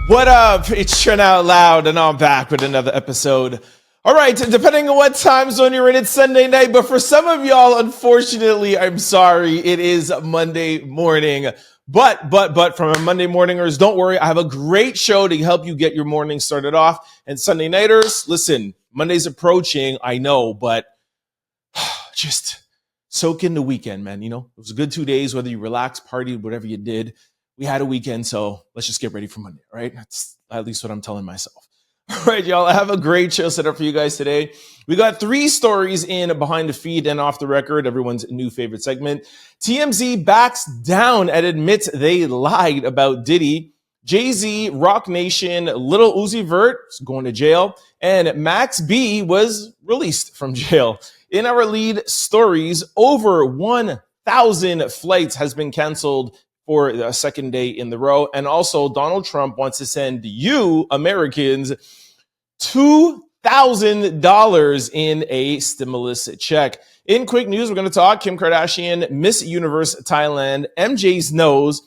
What up? It's Trent Out Loud, and I'm back with another episode. All right, depending on what time zone you're in, it's Sunday night, but for some of y'all, unfortunately, I'm sorry, it is Monday morning. But from our Monday morningers, don't worry, I have a great show to help you get your morning started off. And Sunday nighters, listen, Monday's approaching, I know, but just soak in the weekend, man. You know, it was a good 2 days, whether you relaxed, partied, whatever you did. We had a weekend, so let's just get ready for Monday, right? That's at least what I'm telling myself. All right, y'all, I have a great show set up for you guys today. We got 3 stories in Behind the Feed and Off the Record, everyone's new favorite segment. TMZ backs down and admits they lied about Diddy. Jay-Z, Rock Nation, Lil Uzi Vert is going to jail, and Max B was released from jail. In our lead stories, over 1,000 flights has been canceled for a second day in the row. And also, Donald Trump wants to send you, Americans, $2,000 in a stimulus check. In quick news, we're going to talk Kim Kardashian, Miss Universe Thailand, MJ's nose,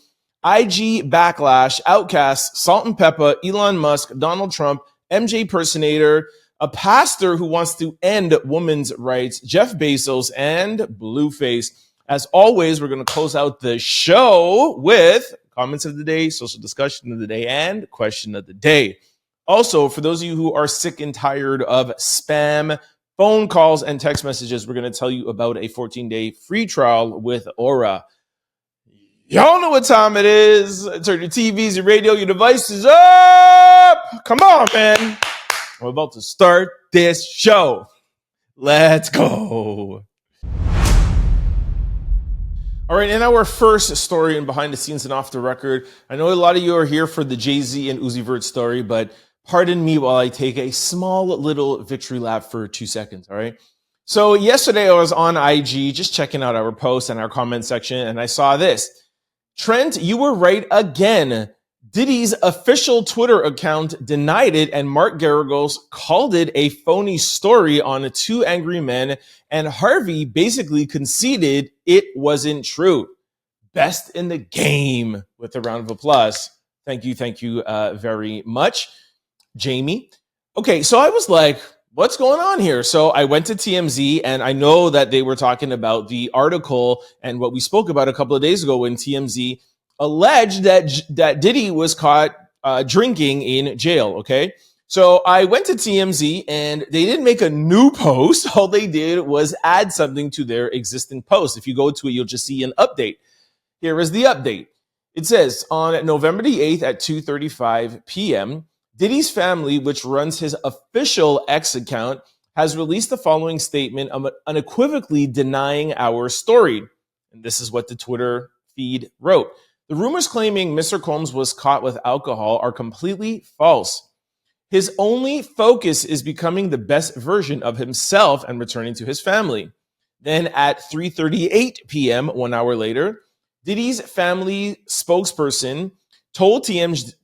IG backlash, Outkast, Salt-N-Pepa, Elon Musk, Donald Trump, MJ impersonator, a pastor who wants to end women's rights, Jeff Bezos, and Blueface. As always, we're going to close out the show with comments of the day, social discussion of the day, and question of the day. Also, for those of you who are sick and tired of spam phone calls and text messages, we're going to tell you about a 14-day free trial with Aura. Y'all know what time it is. Turn your TVs, your radio, your devices up. Come on, man. We're about to start this show. Let's go. All right, in our first story in Behind the Scenes and Off the Record, I know a lot of you are here for the Jay-Z and Uzi Vert story, but pardon me while I take a small little victory lap for 2 seconds, all right? So yesterday I was on IG just checking out our posts and our comment section, and I saw this. Trent, you were right again. Diddy's official Twitter account denied it, and Mark Garagos called it a phony story on 2 Angry Men, and Harvey basically conceded it wasn't true. Best in the game, with a round of applause. Thank you very much, Jamie. Okay, so I was like, what's going on here? So I went to TMZ, and I know that they were talking about the article and what we spoke about a couple of days ago when TMZ alleged that Diddy was caught drinking in jail, okay? So I went to TMZ, and they didn't make a new post. All they did was add something to their existing post. If you go to it, you'll just see an update. Here is the update. It says, on November the 8th at 2:35 p.m., Diddy's family, which runs his official X account, has released the following statement unequivocally denying our story. And this is what the Twitter feed wrote. The rumors claiming Mr. Combs was caught with alcohol are completely false. His only focus is becoming the best version of himself and returning to his family. Then at 3:38 p.m., 1 hour later, Diddy's family spokesperson told TMZ,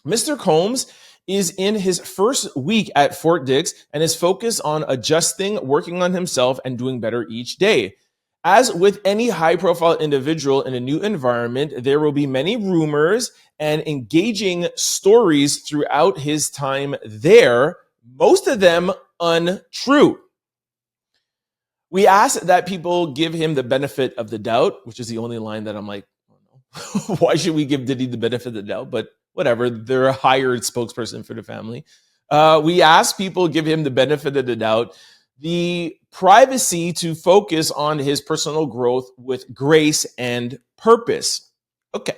Mr. Combs is in his first week at Fort Dix and is focused on adjusting, working on himself, and doing better each day. As with any high-profile individual in a new environment, there will be many rumors and engaging stories throughout his time there, most of them untrue. We ask that people give him the benefit of the doubt, which is the only line that I'm like, I don't know. Why should we give Diddy the benefit of the doubt? But whatever, they're a hired spokesperson for the family. We ask people give him the benefit of the doubt, the privacy to focus on his personal growth with grace and purpose. Okay.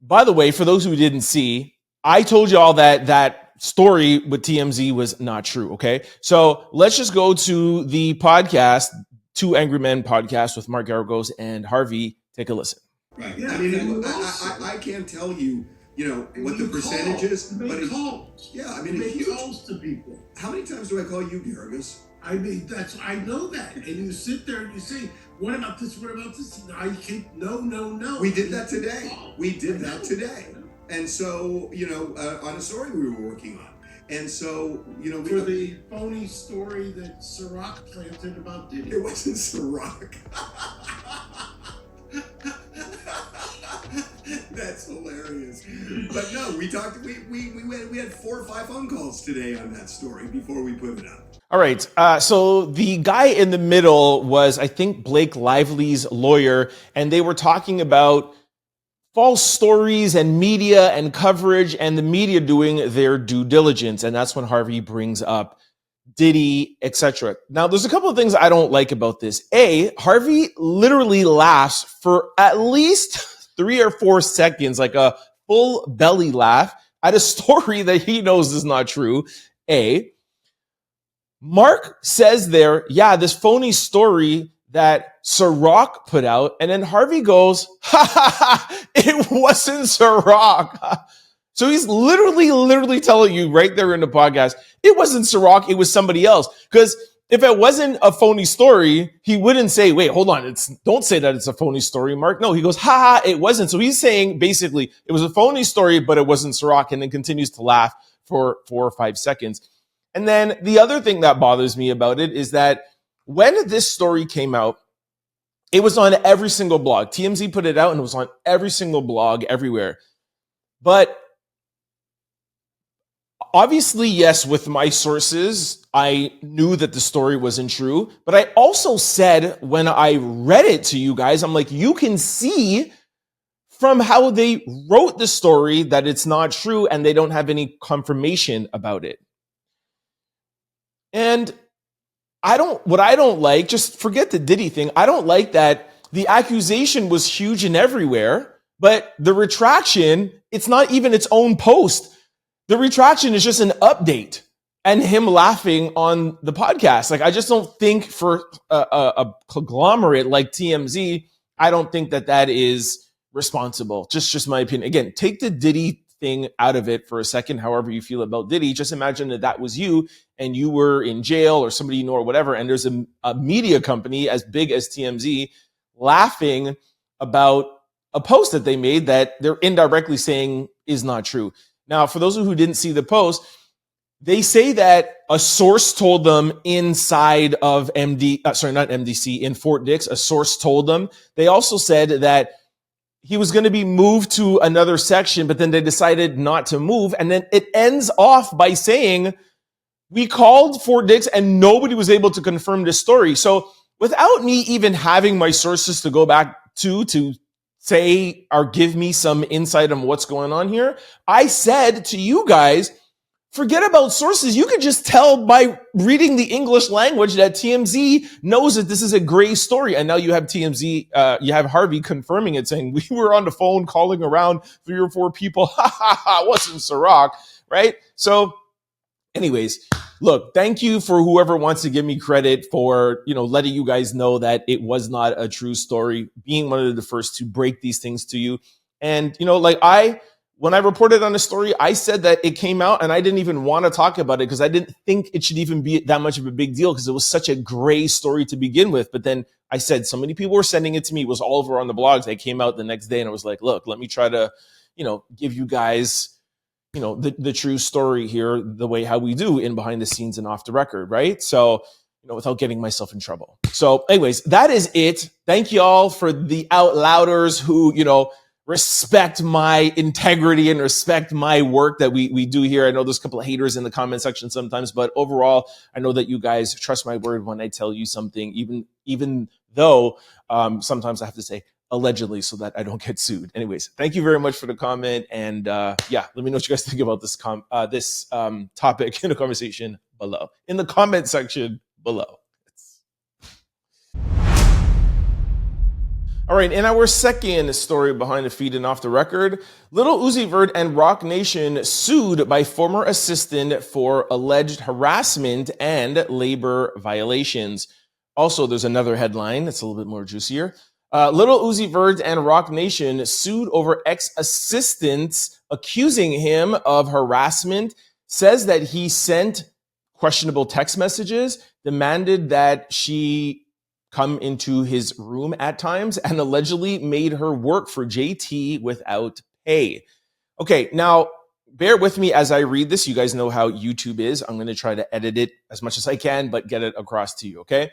By the way, for those who didn't see, I told you all that story with TMZ was not true, okay? So let's just go to the podcast, 2 Angry Men podcast with Mark Garagos and Harvey. Take a listen. Right. Yeah, I mean, I can't tell you, what the percentage is. But calls. Yeah, I mean, make calls to people. How many times do I call you, Garagos? I mean, I know that. And you sit there and you say, what about this? What about this? I keep, no. We did that today. And so, on a story we were working on. And so, for the phony story that Ciroc planted about Diddy. It wasn't Ciroc. That's hilarious. hilarious. But no, we talked. We had 4 or 5 phone calls today on that story before we put it up. All right. So the guy in the middle was, I think, Blake Lively's lawyer, and they were talking about false stories and media and coverage and the media doing their due diligence. And that's when Harvey brings up Diddy, etc. Now, there's a couple of things I don't like about this. A, Harvey literally laughs for at least 3 or 4 seconds, like a full belly laugh at a story that he knows is not true. A, Mark says there, yeah, this phony story that Ciroc put out, and then Harvey goes, ha ha ha, it wasn't Ciroc. So he's literally telling you right there in the podcast, it wasn't Ciroc, it was somebody else. Because if it wasn't a phony story, he wouldn't say, wait, hold on, don't say that it's a phony story, Mark. No, he goes, ha ha, it wasn't. So he's saying basically it was a phony story, but it wasn't Ciroc, and then continues to laugh for 4 or 5 seconds. And then the other thing that bothers me about it is that when this story came out, it was on every single blog. TMZ put it out and it was on every single blog everywhere. But obviously, yes, with my sources, I knew that the story wasn't true. But I also said when I read it to you guys, I'm like, you can see from how they wrote the story that it's not true and they don't have any confirmation about it. And what I don't like, just forget the Diddy thing. I don't like that the accusation was huge and everywhere, but the retraction, it's not even its own post. The retraction is just an update and him laughing on the podcast. Like, I just don't think for a conglomerate like TMZ, I don't think that is responsible. Just my opinion. Again, take the Diddy thing out of it for a second, however you feel about Diddy. Just imagine that was you and you were in jail or somebody you know or whatever, and there's a media company as big as TMZ laughing about a post that they made that they're indirectly saying is not true. Now, for those who didn't see the post, they say that a source told them inside of in Fort Dix, a source told them. They also said that he was going to be moved to another section, but then they decided not to move. And then it ends off by saying, we called Fort Dix and nobody was able to confirm this story. So without me even having my sources to go back to say or give me some insight on what's going on here, I said to you guys, forget about sources. You could just tell by reading the English language that TMZ knows that this is a gray story. And now you have TMZ, you have Harvey confirming it, saying we were on the phone calling around 3 or 4 people. Ha ha ha, wasn't Ciroc, right? So anyways, look, thank you for whoever wants to give me credit for, letting you guys know that it was not a true story, being one of the first to break these things to you. And, when I reported on the story, I said that it came out and I didn't even want to talk about it because I didn't think it should even be that much of a big deal because it was such a gray story to begin with. But then I said, so many people were sending it to me. It was all over on the blogs. I came out the next day and I was like, look, let me try to, give you guys, the true story here, the way how we do in behind the scenes and off the record, right? So, without getting myself in trouble. So anyways, that is it. Thank you all for the out louders who, respect my integrity and respect my work that we do here. I know there's a couple of haters in the comment section sometimes, but overall, I know that you guys trust my word when I tell you something, even though sometimes I have to say allegedly so that I don't get sued. Anyways, thank you very much for the comment. And let me know what you guys think about this topic in the conversation below, in the comment section below. All right, in our second story behind the feed and off the record, Lil Uzi Vert and Roc Nation sued by former assistant for alleged harassment and labor violations. Also, there's another headline that's a little bit more juicier. Lil Uzi Vert and Roc Nation sued over ex-assistants accusing him of harassment, says that he sent questionable text messages, demanded that she come into his room at times, and allegedly made her work for JT without pay. Okay, now bear with me as I read this. You guys know how YouTube is. I'm going to try to edit it as much as I can, but get it across to you, okay?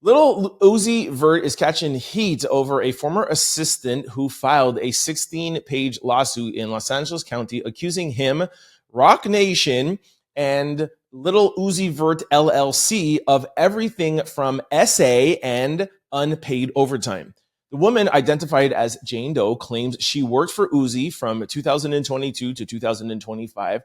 Little Uzi Vert is catching heat over a former assistant who filed a 16-page lawsuit in Los Angeles County accusing him, Rock Nation, and Little Uzi Vert LLC of everything from SA and unpaid overtime. The woman, identified as Jane Doe, claims she worked for Uzi from 2022 to 2025,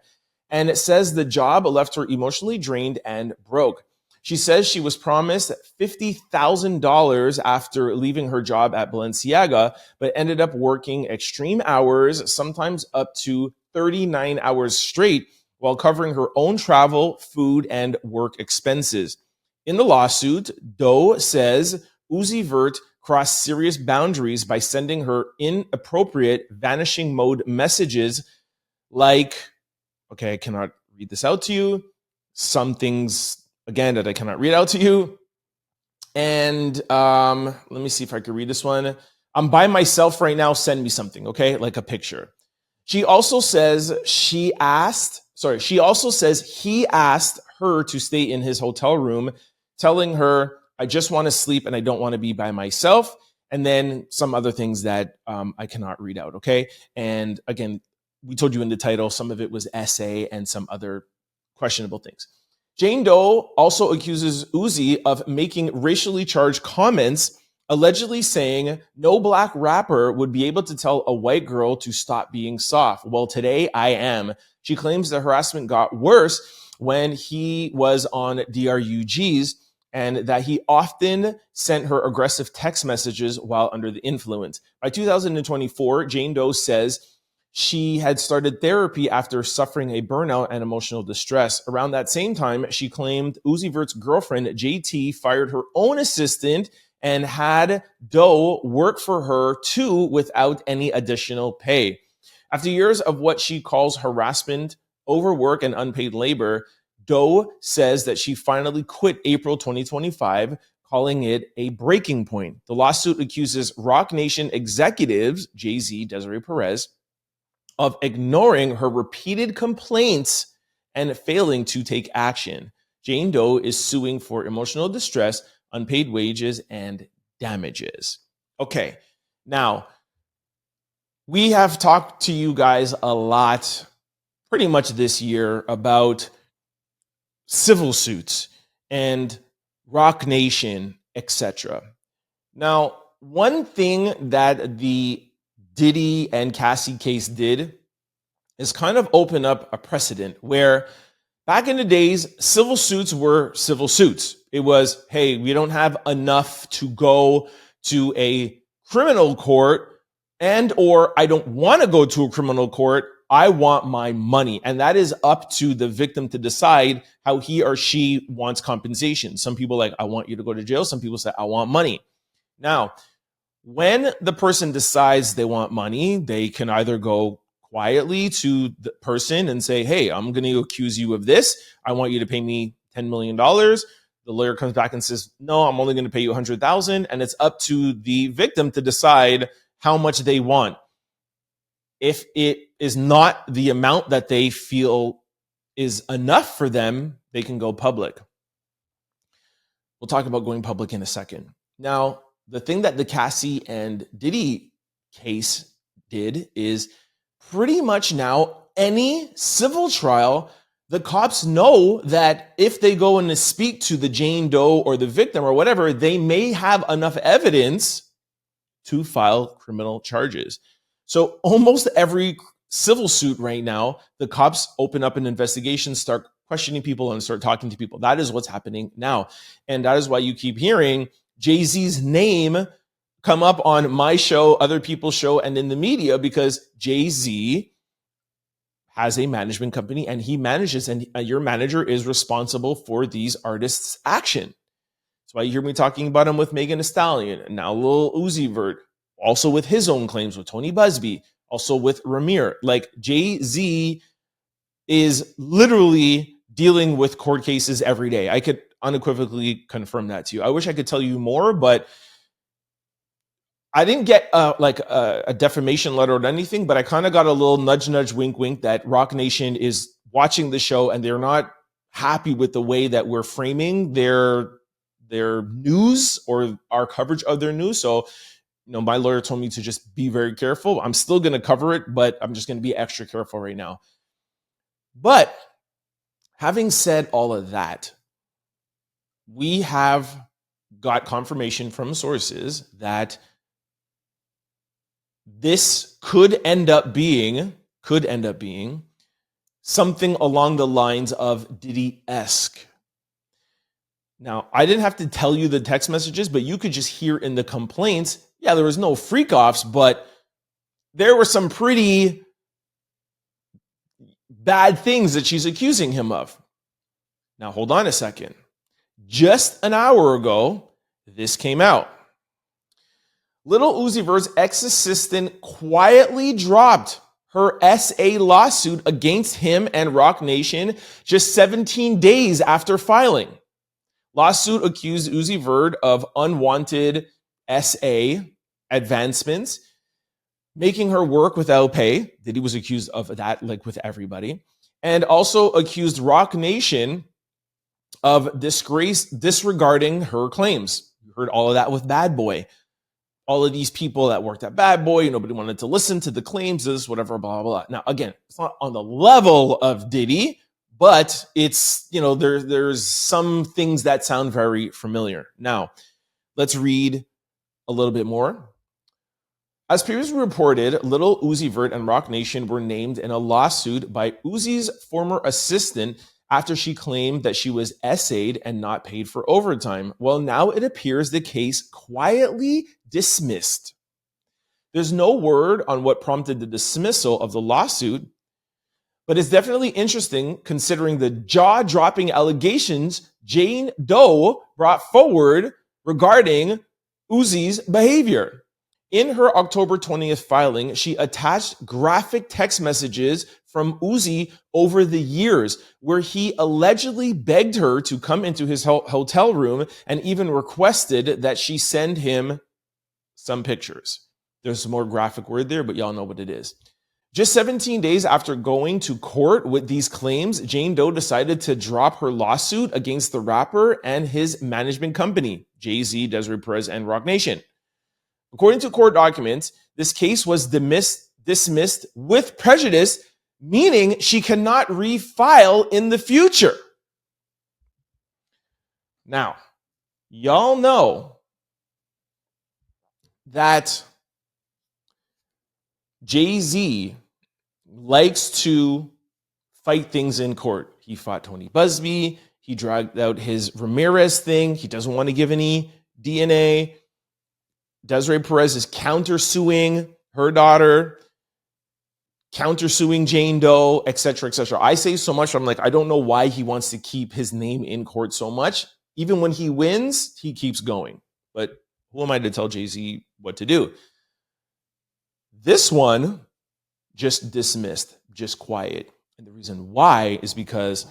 and it says the job left her emotionally drained and broke. She says she was promised $50,000 after leaving her job at Balenciaga, but ended up working extreme hours, sometimes up to 39 hours straight, while covering her own travel, food, and work expenses. In the lawsuit, Doe says Uzi Vert crossed serious boundaries by sending her inappropriate vanishing mode messages like, okay, I cannot read this out to you. Some things, again, that I cannot read out to you. And let me see if I can read this one. I'm by myself right now. Send me something, okay? Like a picture. She also says he asked her to stay in his hotel room, telling her, I just want to sleep and I don't want to be by myself. And then some other things that I cannot read out, okay? And again, we told you in the title, some of it was essay and some other questionable things. Jane Doe also accuses Uzi of making racially charged comments, allegedly saying no black rapper would be able to tell a white girl to stop being soft. Well, today I am. She claims the harassment got worse when he was on DRUGs and that he often sent her aggressive text messages while under the influence. By 2024, Jane Doe says she had started therapy after suffering a burnout and emotional distress. Around that same time, she claimed Uzi Vert's girlfriend, JT, fired her own assistant and had Doe work for her too without any additional pay. After years of what she calls harassment, overwork, and unpaid labor, Doe says that she finally quit April 2025, calling it a breaking point. The lawsuit accuses Rock Nation executives, Jay-Z, Desiree Perez, of ignoring her repeated complaints and failing to take action. Jane Doe is suing for emotional distress, unpaid wages, and damages. Okay, now, we have talked to you guys a lot pretty much this year about civil suits and Rock Nation, etc. Now, one thing that the Diddy and Cassie case did is kind of open up a precedent where back in the days, civil suits were civil suits. It was, hey, we don't have enough to go to a criminal court, and or I don't want to go to a criminal court. I want my money. And that is up to the victim to decide how he or she wants compensation. Some people like, I want you to go to jail. Some people say, I want money. Now, when the person decides they want money, they can either go quietly to the person and say, hey, I'm going to accuse you of this. I want you to pay me $10 million. The lawyer comes back and says, no, I'm only going to pay you $100,000. And it's up to the victim to decide how much they want. If it is not the amount that they feel is enough for them, they can go public. We'll talk about going public in a second. Now, the thing that the Cassie and Diddy case did is pretty much now any civil trial, the cops know that if they go in to speak to the Jane Doe or the victim or whatever, they may have enough evidence to file criminal charges. So almost every civil suit right now, the cops open up an investigation, start questioning people and start talking to people. That is what's happening now. And that is why you keep hearing Jay-Z's name come up on my show, other people's show, and in the media, because Jay-Z has a management company and he manages, and your manager is responsible for these artists' action. That's why you hear me talking about him with Megan Thee Stallion, and now Lil Uzi Vert, also with his own claims with Tony Busby, also with Ramir. Like, Jay-Z is literally dealing with court cases every day. I could unequivocally confirm that to you. I wish I could tell you more, but I didn't get a defamation letter or anything, but I kind of got a little nudge, wink, wink that Rock Nation is watching the show and they're not happy with the way that we're framing their their news or our coverage of their news. So, my lawyer told me to just be very careful. I'm still going to cover it, but I'm just going to be extra careful right now. But having said all of that, we have got confirmation from sources that this could end up being something along the lines of Diddy-esque. Now, I didn't have to tell you the text messages, but you could just hear in the complaints, yeah, there was no freak-offs, but there were some pretty bad things that she's accusing him of. Now, hold on a second. Just an hour ago, this came out. Lil Uzi Vert's ex-assistant quietly dropped her SA lawsuit against him and Roc Nation just 17 days after filing. Lawsuit accused Uzi Vert of unwanted SA advancements, making her work without pay. Diddy was accused of that, like with everybody, and also accused Roc Nation of disregarding her claims. You heard all of that with Bad Boy. All of these people that worked at Bad Boy, nobody wanted to listen to the claims, this, whatever, blah, blah, blah. Now, again, it's not on the level of Diddy, but it's, there's some things that sound very familiar. Now, let's read a little bit more. As previously reported, Lil Uzi Vert and Roc Nation were named in a lawsuit by Uzi's former assistant after she claimed that she was SA'd and not paid for overtime. Well, now it appears the case quietly dismissed. There's no word on what prompted the dismissal of the lawsuit, but it's definitely interesting considering the jaw-dropping allegations Jane Doe brought forward regarding Uzi's behavior. In her October 20th filing, she attached graphic text messages from Uzi over the years where he allegedly begged her to come into his hotel room and even requested that she send him some pictures. There's some more graphic word there, but y'all know what it is. Just 17 days after going to court with these claims, Jane Doe decided to drop her lawsuit against the rapper and his management company, Jay-Z, Desiree Perez, and Roc Nation. According to court documents, this case was dismissed with prejudice, meaning she cannot refile in the future. Now, y'all know that Jay-Z likes to fight things in court. He fought Tony Busby. He dragged out his Ramirez thing. He doesn't want to give any DNA. Desiree Perez is countersuing her daughter, countersuing Jane Doe, etc., etc. I say so much, I'm like, I don't know why he wants to keep his name in court so much. Even when he wins, he keeps going. But who am I to tell Jay-Z what to do? This one just dismissed, just quiet. And the reason why is because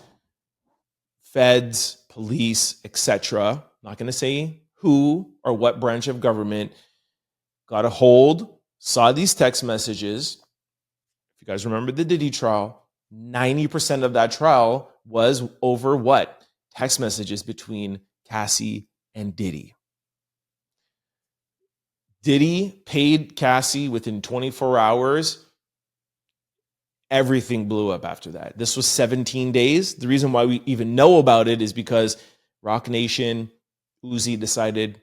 feds, police, etc., not going to say who or what branch of government, got a hold, saw these text messages. If you guys remember the Diddy trial, 90% of that trial was over what? Text messages between Cassie and Diddy. Diddy paid Cassie within 24 hours. Everything blew up after that. This was 17 days. The reason why we even know about it is because Roc Nation, Uzi decided,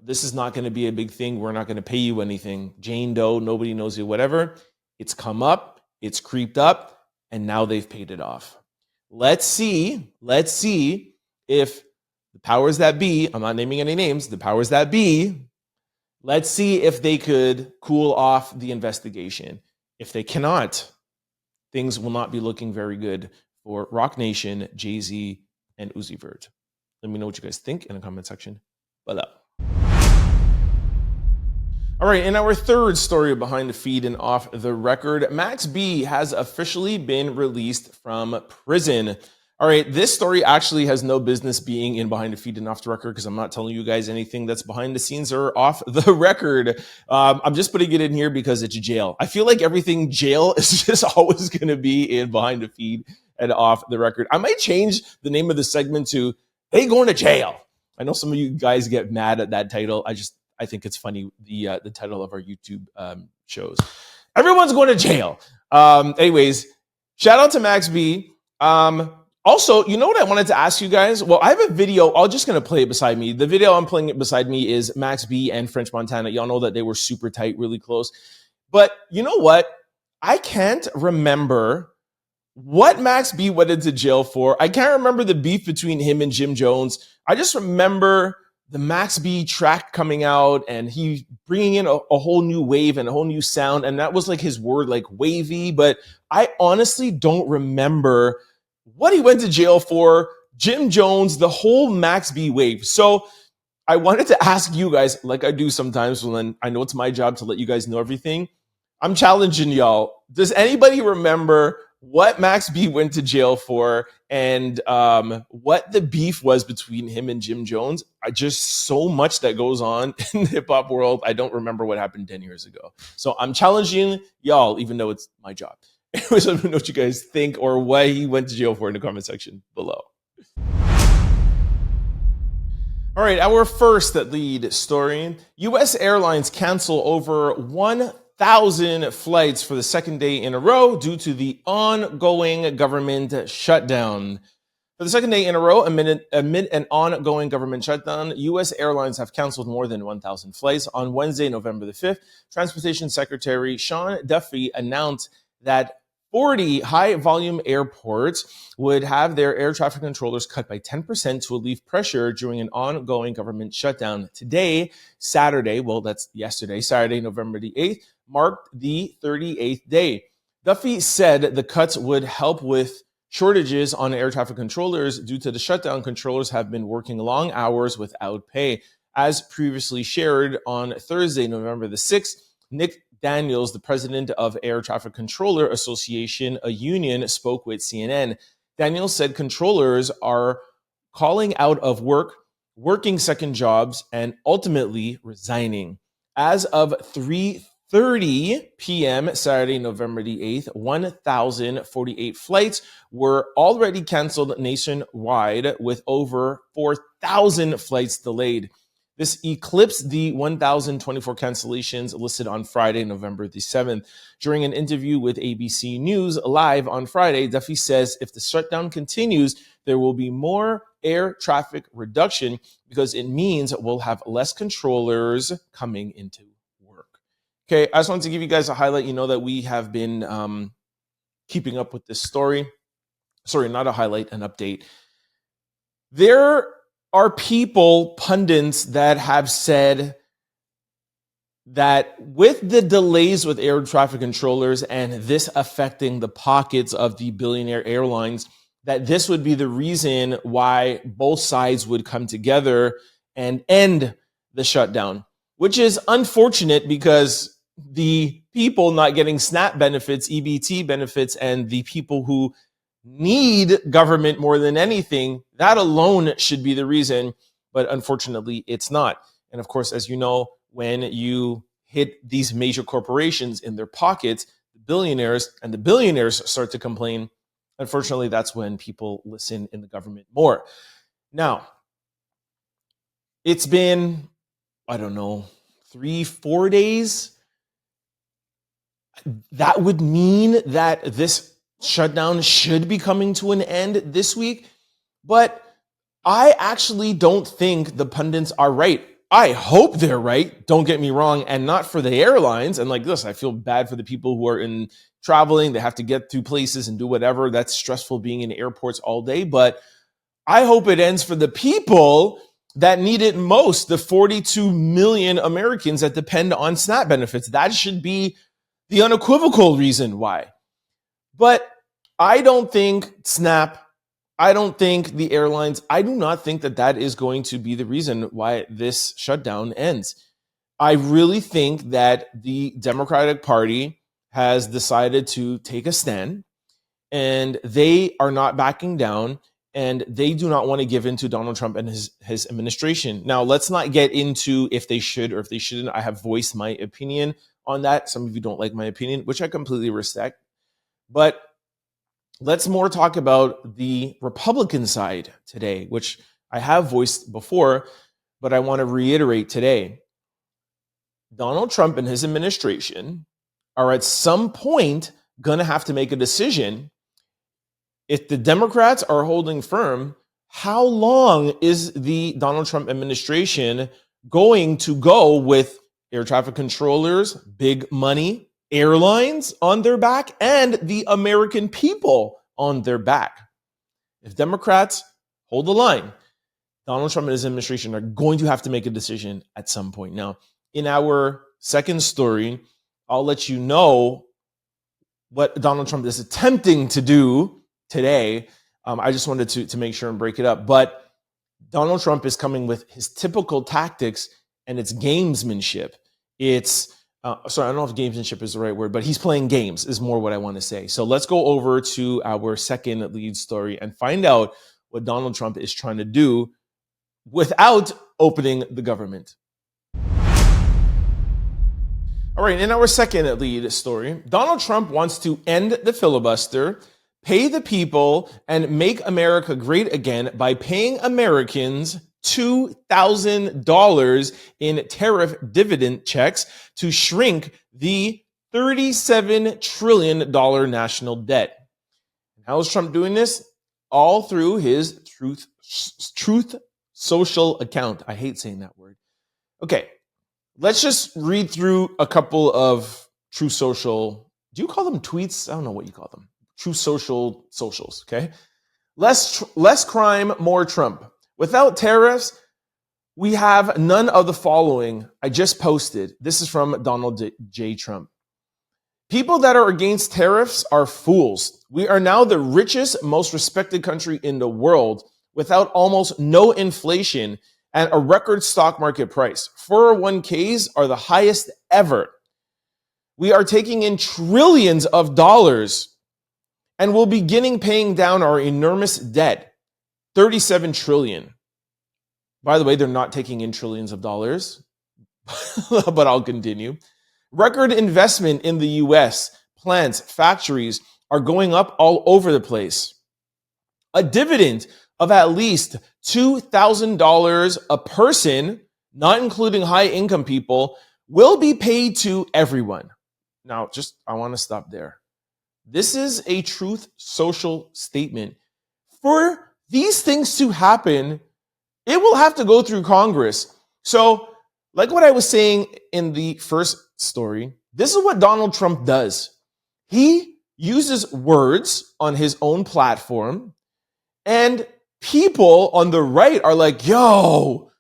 this is not going to be a big thing. We're not going to pay you anything. Jane Doe, nobody knows you, whatever. It's come up, it's creeped up, and now they've paid it off. Let's see if the powers that be, I'm not naming any names, the powers that be, let's see if they could cool off the investigation. If they cannot, things will not be looking very good for Roc Nation, Jay-Z, and Uzi Vert. Let me know what you guys think in the comment section below. All right, in our third story behind the feed and off the record, Max B has officially been released from prison. All right, this story actually has no business being in behind the feed and off the record because I'm not telling you guys anything that's behind the scenes or off the record. I'm just putting it in here because it's jail. I feel like everything jail is just always going to be in behind the feed and off the record. I might change the name of the segment to "They Going to Jail." I know some of you guys get mad at that title. I think it's funny, the title of our YouTube shows. Everyone's going to jail. Anyways, shout out to Max B. Also, you know what I wanted to ask you guys? Well, I have a video. I'm just going to play it beside me. The video I'm playing it beside me is Max B and French Montana. Y'all know that they were super tight, really close. But you know what? I can't remember what Max B went into jail for. I can't remember the beef between him and Jim Jones. I just remember the Max B track coming out and he bringing in a whole new wave and a whole new sound. And that was like his word, like wavy. But I honestly don't remember what he went to jail for, Jim Jones, the whole Max B wave. So I wanted to ask you guys, like I do sometimes when I know it's my job to let you guys know everything. I'm challenging y'all. Does anybody remember what Max B went to jail for and what the beef was between him and Jim Jones? Just so much that goes on in the hip hop world. I don't remember what happened 10 years ago. So I'm challenging y'all, even though it's my job. Anyways, I don't know what you guys think or what he went to jail for in the comment section below. All right, our first lead story. U.S. airlines cancel over 1,000 flights for the second day in a row due to the ongoing government shutdown. For the second day in a row, amid an ongoing government shutdown, U.S. airlines have canceled more than 1,000 flights. On Wednesday, November the 5th, Transportation Secretary Sean Duffy announced that 40 high-volume airports would have their air traffic controllers cut by 10% to relieve pressure during an ongoing government shutdown. Today, Saturday, well, that's yesterday, Saturday, November the 8th, marked the 38th day. Duffy said the cuts would help with shortages on air traffic controllers. Due to the shutdown, controllers have been working long hours without pay. As previously shared on Thursday, November the 6th, Nick Daniels, the president of Air Traffic Controller Association, a union, spoke with CNN. Daniels said controllers are calling out of work, working second jobs, and ultimately resigning. As of 3:30 p.m. Saturday, November the 8th, 1,048 flights were already canceled nationwide, with over 4,000 flights delayed. This eclipsed the 1,024 cancellations listed on Friday, November the 7th. During an interview with ABC News Live on Friday, Duffy says if the shutdown continues, there will be more air traffic reduction because it means we'll have less controllers coming into work. Okay, I just wanted to give you guys a highlight. You know that we have been keeping up with this story. Sorry, not a highlight, an update. There are people, pundits, that have said that with the delays with air traffic controllers and this affecting the pockets of the billionaire airlines, that this would be the reason why both sides would come together and end the shutdown, which is unfortunate because the people not getting SNAP benefits, EBT benefits, and the people who need government more than anything, that alone should be the reason, but unfortunately it's not. And of course, as you know, when you hit these major corporations in their pockets, the billionaires start to complain. Unfortunately, that's when people listen in the government more. Now, it's been, I don't know, 3-4 days. That would mean that this shutdown should be coming to an end this week, but I actually don't think the pundits are right. I hope they're right, don't get me wrong, and not for the airlines. And like this, I feel bad for the people who are in traveling. They have to get to places and do whatever. That's stressful being in airports all day, but I hope it ends for the people that need it most, the 42 million Americans that depend on SNAP benefits. That should be the unequivocal reason why. But I don't think SNAP, I don't think the airlines, I do not think that that is going to be the reason why this shutdown ends. I really think that the Democratic Party has decided to take a stand and they are not backing down and they do not want to give in to Donald Trump and his administration. Now, let's not get into if they should or if they shouldn't. I have voiced my opinion on that. Some of you don't like my opinion, which I completely respect. But let's more talk about the Republican side today, which I have voiced before, but I want to reiterate today. Donald Trump and his administration are at some point going to have to make a decision. If the Democrats are holding firm, how long is the Donald Trump administration going to go with air traffic controllers, big money, airlines on their back, and the American people on their back? If Democrats hold the line, Donald Trump and his administration are going to have to make a decision at some point. Now, in our second story, I'll let you know what Donald Trump is attempting to do today. I just wanted to make sure and break it up. But Donald Trump is coming with his typical tactics, and it's gamesmanship. It's, sorry, I don't know if gamesmanship is the right word, but he's playing games is more what I want to say. So let's go over to our second lead story and find out what Donald Trump is trying to do without opening the government. All right, in our second lead story, Donald Trump wants to end the filibuster, pay the people, and make America great again by paying Americans $2,000 in tariff dividend checks to shrink the $37 trillion national debt. How is Trump doing this? All through his Truth Social account. I hate saying that word. Okay, let's just read through a couple of Truth Social. Do you call them tweets? I don't know what you call them. Truth Social socials, okay? Less crime, more Trump. Without tariffs, we have none of the following I just posted. This is from Donald J. Trump. People that are against tariffs are fools. We are now the richest, most respected country in the world without almost no inflation and a record stock market price. 401ks are the highest ever. We are taking in trillions of dollars and we'll be beginning paying down our enormous debt, 37 trillion. By the way, they're not taking in trillions of dollars, but I'll continue. Record investment in the US, plants, factories are going up all over the place. A dividend of at least $2,000 a person, not including high income people, will be paid to everyone. Now, I want to stop there. This is a Truth Social statement. For these things to happen, it will have to go through Congress. So, like what I was saying in the first story, this is what Donald Trump does. He uses words on his own platform, and people on the right are like, yo,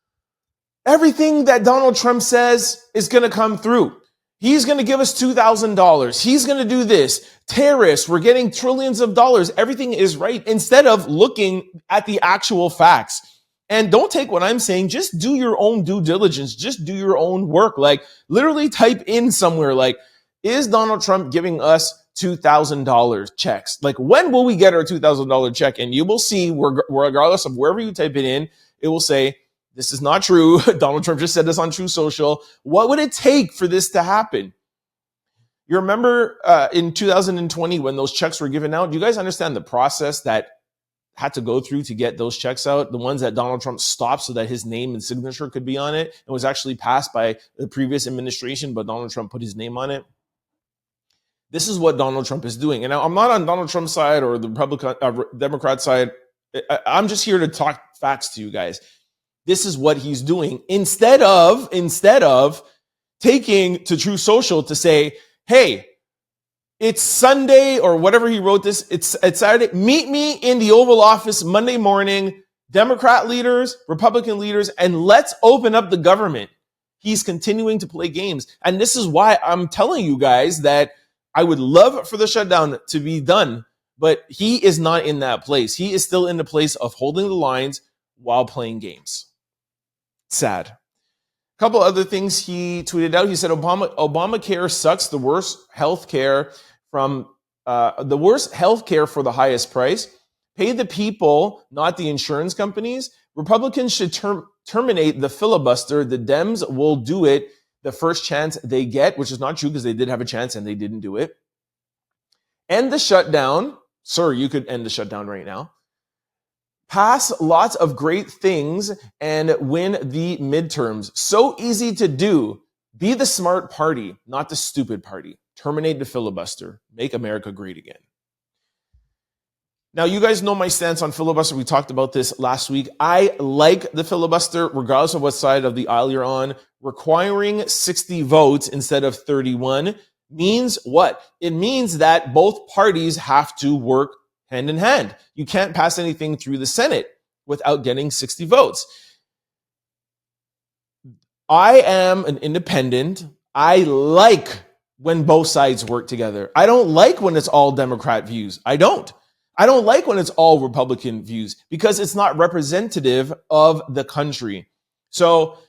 everything that Donald Trump says is going to come through. He's going to give us $2,000. He's going to do this. Tariffs, we're getting trillions of dollars. Everything is right, instead of looking at the actual facts. And don't take what I'm saying. Just do your own due diligence. Just do your own work. Like, literally type in somewhere, like, is Donald Trump giving us $2,000 checks? Like, when will we get our $2,000 check? And you will see, regardless of wherever you type it in, it will say, this is not true. Donald Trump just said this on Truth Social. What would it take for this to happen? You remember in 2020 when those checks were given out? Do you guys understand the process that had to go through to get those checks out? The ones that Donald Trump stopped so that his name and signature could be on it. It was actually passed by the previous administration, but Donald Trump put his name on it. This is what Donald Trump is doing. And I'm not on Donald Trump's side or the Democrat side. I'm just here to talk facts to you guys. This is what he's doing. Instead of taking to Truth Social to say, hey, it's Sunday, or whatever he wrote this, it's Saturday. Meet me in the Oval Office Monday morning, Democrat leaders, Republican leaders, and let's open up the government. He's continuing to play games. And this is why I'm telling you guys that I would love for the shutdown to be done, but he is not in that place. He is still in the place of holding the lines while playing games. Sad. A couple other things he tweeted out. He said, Obamacare sucks. The worst healthcare for the highest price. Pay the people, not the insurance companies. Republicans should terminate the filibuster. The Dems will do it the first chance they get, which is not true because they did have a chance and they didn't do it. End the shutdown. Sir, you could end the shutdown right now. pass lots of great things and win the midterms. So easy to do. Be the smart party, not the stupid party. Terminate the filibuster. Make America great again. Now, you guys know my stance on filibuster. We talked about this last week. I like the filibuster, regardless of what side of the aisle you're on. Requiring 60 votes instead of 31 means what? It means that both parties have to work hand in hand. You can't pass anything through the Senate without getting 60 votes. I am an independent. I like when both sides work together. I don't like when it's all Democrat views. I don't like when it's all Republican views because it's not representative of the country. So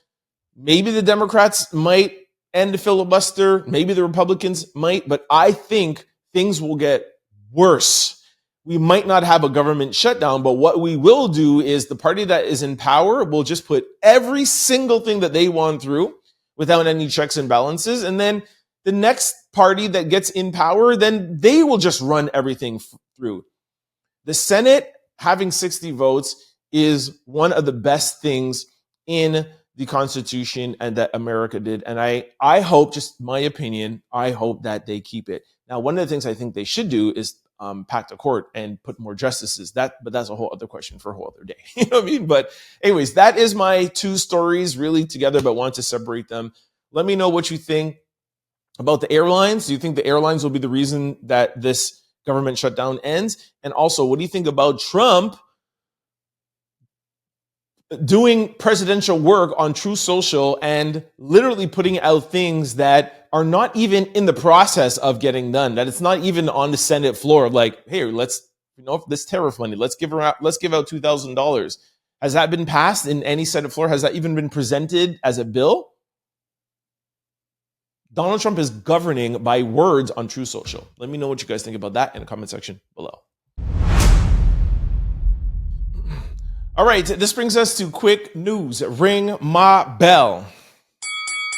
maybe the Democrats might end the filibuster. Maybe the Republicans might, but I think things will get worse. We might not have a government shutdown, but what we will do is the party that is in power will just put every single thing that they want through without any checks and balances. And then the next party that gets in power, then they will just run everything through. The Senate having 60 votes is one of the best things in the Constitution and that America did. And I hope, just my opinion, I hope that they keep it. Now, one of the things I think they should do is pack the court and put more justices. But that's a whole other question for a whole other day. You know what I mean? But anyways, that is my two stories really together, but want to separate them. Let me know what you think about the airlines. Do you think the airlines will be the reason that this government shutdown ends? And also, what do you think about Trump doing presidential work on True Social and literally putting out things that are not even in the process of getting done, that it's not even on the Senate floor, like, hey, let's, this tariff money, let's give out $2,000. Has that been passed in any Senate floor? Has that even been presented as a bill? Donald Trump is governing by words on True Social. Let me know what you guys think about that in the comment section below. All right, this brings us to quick news. Ring my bell.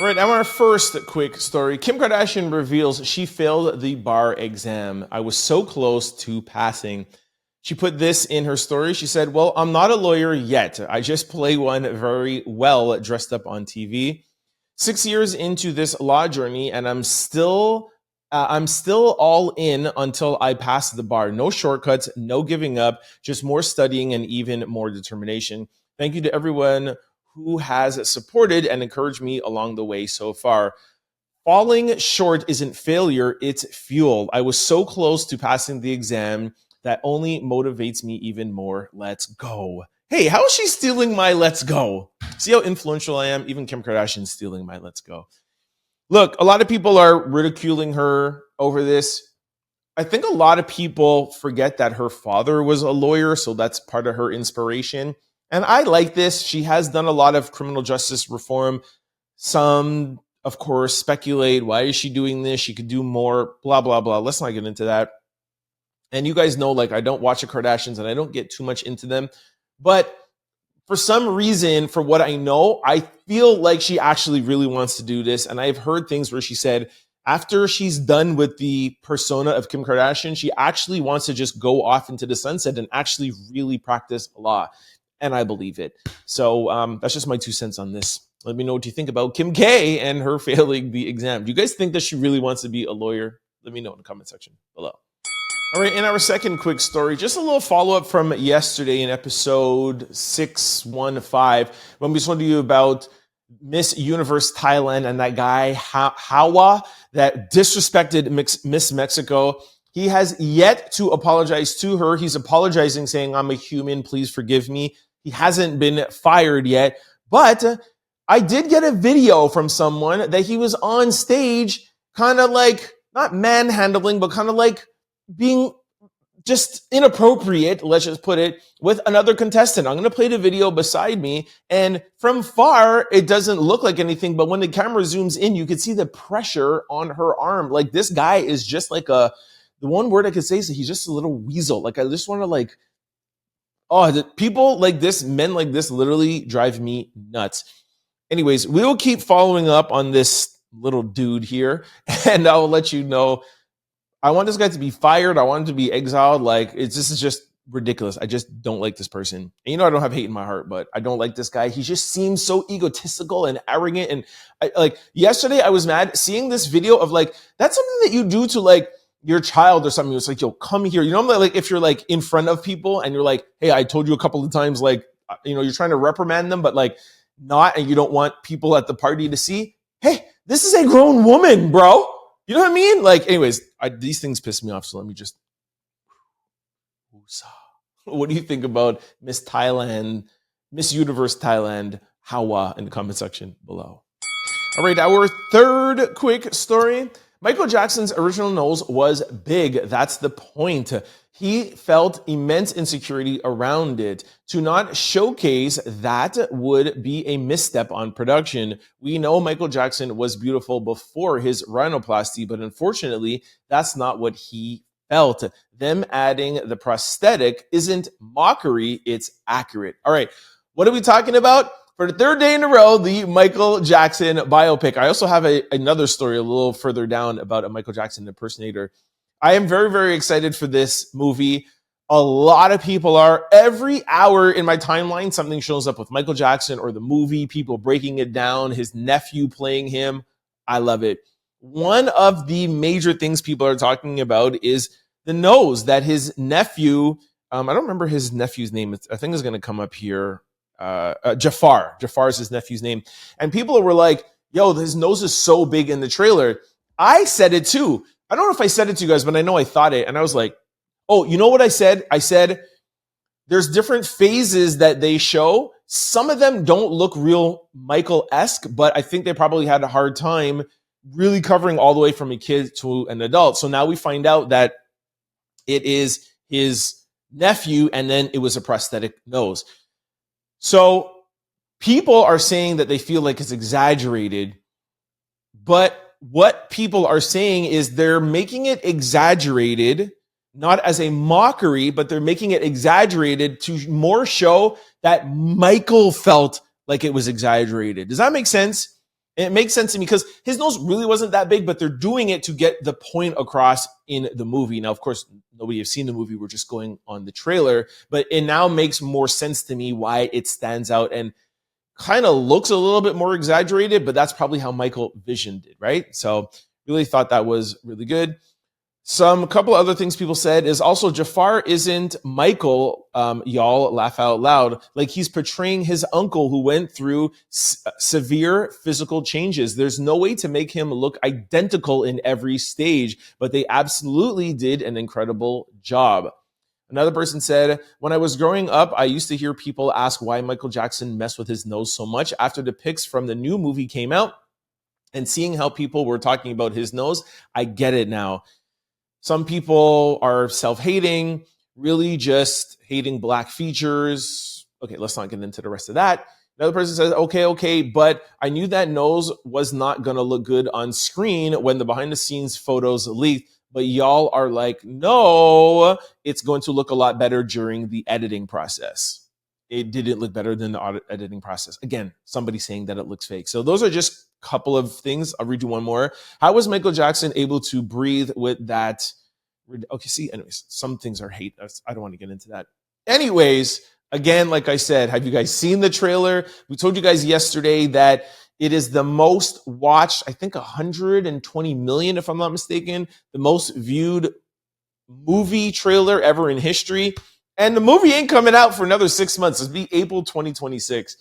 All right, our first quick story. Kim Kardashian reveals she failed the bar exam. I was so close to passing. She put this in her story. She said, well, I'm not a lawyer yet. I just play one very well dressed up on TV. 6 years into this law journey, and I'm still all in until I pass the bar. No shortcuts, no giving up, just more studying and even more determination. Thank you to everyone who has supported and encouraged me along the way so far. Falling short isn't failure, it's fuel. I was so close to passing the exam. That only motivates me even more. Let's go. Hey, how is she stealing my let's go? See how influential I am? Even Kim Kardashian's stealing my let's go. Look, a lot of people are ridiculing her over this. I think a lot of people forget that her father was a lawyer, so that's part of her inspiration. And I like this. She has done a lot of criminal justice reform. Some, of course, speculate, why is she doing this? She could do more, blah, blah, blah. Let's not get into that. And you guys know, like, I don't watch the Kardashians and I don't get too much into them. But for some reason, for what I know, I feel like she actually really wants to do this. And I've heard things where she said after she's done with the persona of Kim Kardashian, she actually wants to just go off into the sunset and actually really practice law. And I believe it. So that's just my 2 cents on this. Let me know what you think about Kim K and her failing the exam. Do you guys think that she really wants to be a lawyer? Let me know in the comment section below. All right, in our second quick story, just a little follow-up from yesterday in episode 615, when we told you about Miss Universe Thailand and that guy, Hawa, that disrespected Miss Mexico. He has yet to apologize to her. He's apologizing, saying, I'm a human, please forgive me. He hasn't been fired yet. But I did get a video from someone that he was on stage, kind of like, not manhandling, but kind of like being just inappropriate, let's just put it, with another contestant. I'm going to play the video beside me. And from far, it doesn't look like anything. But when the camera zooms in, you can see the pressure on her arm. Like, this guy is just like the one word I could say is that he's just a little weasel. Like, I just want to people like this, men like this literally drive me nuts. Anyways, we will keep following up on this little dude here, and I will let you know. I want this guy to be fired. I want him to be exiled. Like, this is just ridiculous. I just don't like this person. And you know, I don't have hate in my heart, but I don't like this guy. He just seems so egotistical and arrogant. And like yesterday, I was mad seeing this video of like, that's something that you do to like your child or something. It's like, yo, come here. You know, like if you're like in front of people and you're like, hey, I told you a couple of times, like, you know, you're trying to reprimand them, but like not, and you don't want people at the party to see, hey, this is a grown woman, bro. You know what I mean? Like, anyways, these things piss me off. So let me just, what do you think about Miss Thailand, Miss Universe Thailand, Hawa in the comment section below? All right, our third quick story. Michael Jackson's original nose was big. That's the point. He felt immense insecurity around it. To not showcase that would be a misstep on production. We know Michael Jackson was beautiful before his rhinoplasty, but unfortunately, that's not what he felt. Them adding the prosthetic isn't mockery, it's accurate. All right, what are we talking about? For the third day in a row, the Michael Jackson biopic. I also have another story a little further down about a Michael Jackson impersonator. I am very, very excited for this movie. A lot of people are. Every hour in my timeline, something shows up with Michael Jackson or the movie, people breaking it down, his nephew playing him. I love it. One of the major things people are talking about is the nose that his nephew, I don't remember his nephew's name. I think it's going to come up here. Jafar. Jafar is his nephew's name. And people were like, yo, his nose is so big in the trailer. I said it too. I don't know if I said it to you guys, but I know I thought it. And I was like, oh, you know what I said? I said, there's different phases that they show. Some of them don't look real Michael-esque, but I think they probably had a hard time really covering all the way from a kid to an adult. So now we find out that it is his nephew, and then it was a prosthetic nose. So people are saying that they feel like it's exaggerated, but what people are saying is they're making it exaggerated, not as a mockery, but they're making it exaggerated to more show that Michael felt like it was exaggerated. Does that make sense? It makes sense to me because his nose really wasn't that big, but they're doing it to get the point across in the movie. Now, of course, nobody has seen the movie. We're just going on the trailer, but it now makes more sense to me why it stands out and kind of looks a little bit more exaggerated, but that's probably how Michael visioned it, right? So really thought that was really good. A couple other things people said is also Jafar isn't Michael, y'all laugh out loud. Like he's portraying his uncle who went through severe physical changes. There's no way to make him look identical in every stage, but they absolutely did an incredible job. Another person said, when I was growing up, I used to hear people ask why Michael Jackson messed with his nose so much. After the pics from the new movie came out and seeing how people were talking about his nose, I get it now. Some people are self-hating, really just hating black features. Okay, let's not get into the rest of that. Another person says, okay, but I knew that nose was not going to look good on screen when the behind-the-scenes photos leaked. But y'all are like, no, it's going to look a lot better during the editing process. It didn't look better than the editing process. Again, somebody saying that it looks fake. So those are just a couple of things. I'll read you one more. How was Michael Jackson able to breathe with that? Okay, see, anyways, some things are hate. I don't want to get into that. Anyways, again, like I said, have you guys seen the trailer? We told you guys yesterday that it is the most watched, I think 120 million, if I'm not mistaken, the most viewed movie trailer ever in history. And the movie ain't coming out for another 6 months. It'll be April 2026.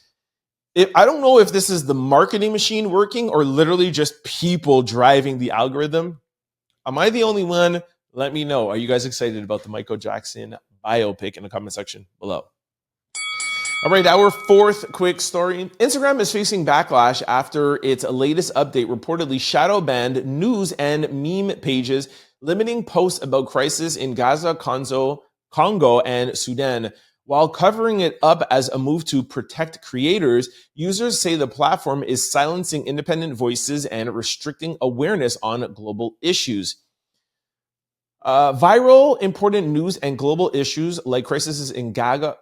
I don't know if this is the marketing machine working or literally just people driving the algorithm. Am I the only one? Let me know. Are you guys excited about the Michael Jackson biopic in the comment section below? All right, our fourth quick story. Instagram is facing backlash after its latest update reportedly shadow banned news and meme pages, limiting posts about crisis in Gaza, Congo, and Sudan. While covering it up as a move to protect creators, users say the platform is silencing independent voices and restricting awareness on global issues. Viral, important news and global issues like crises in Gaza,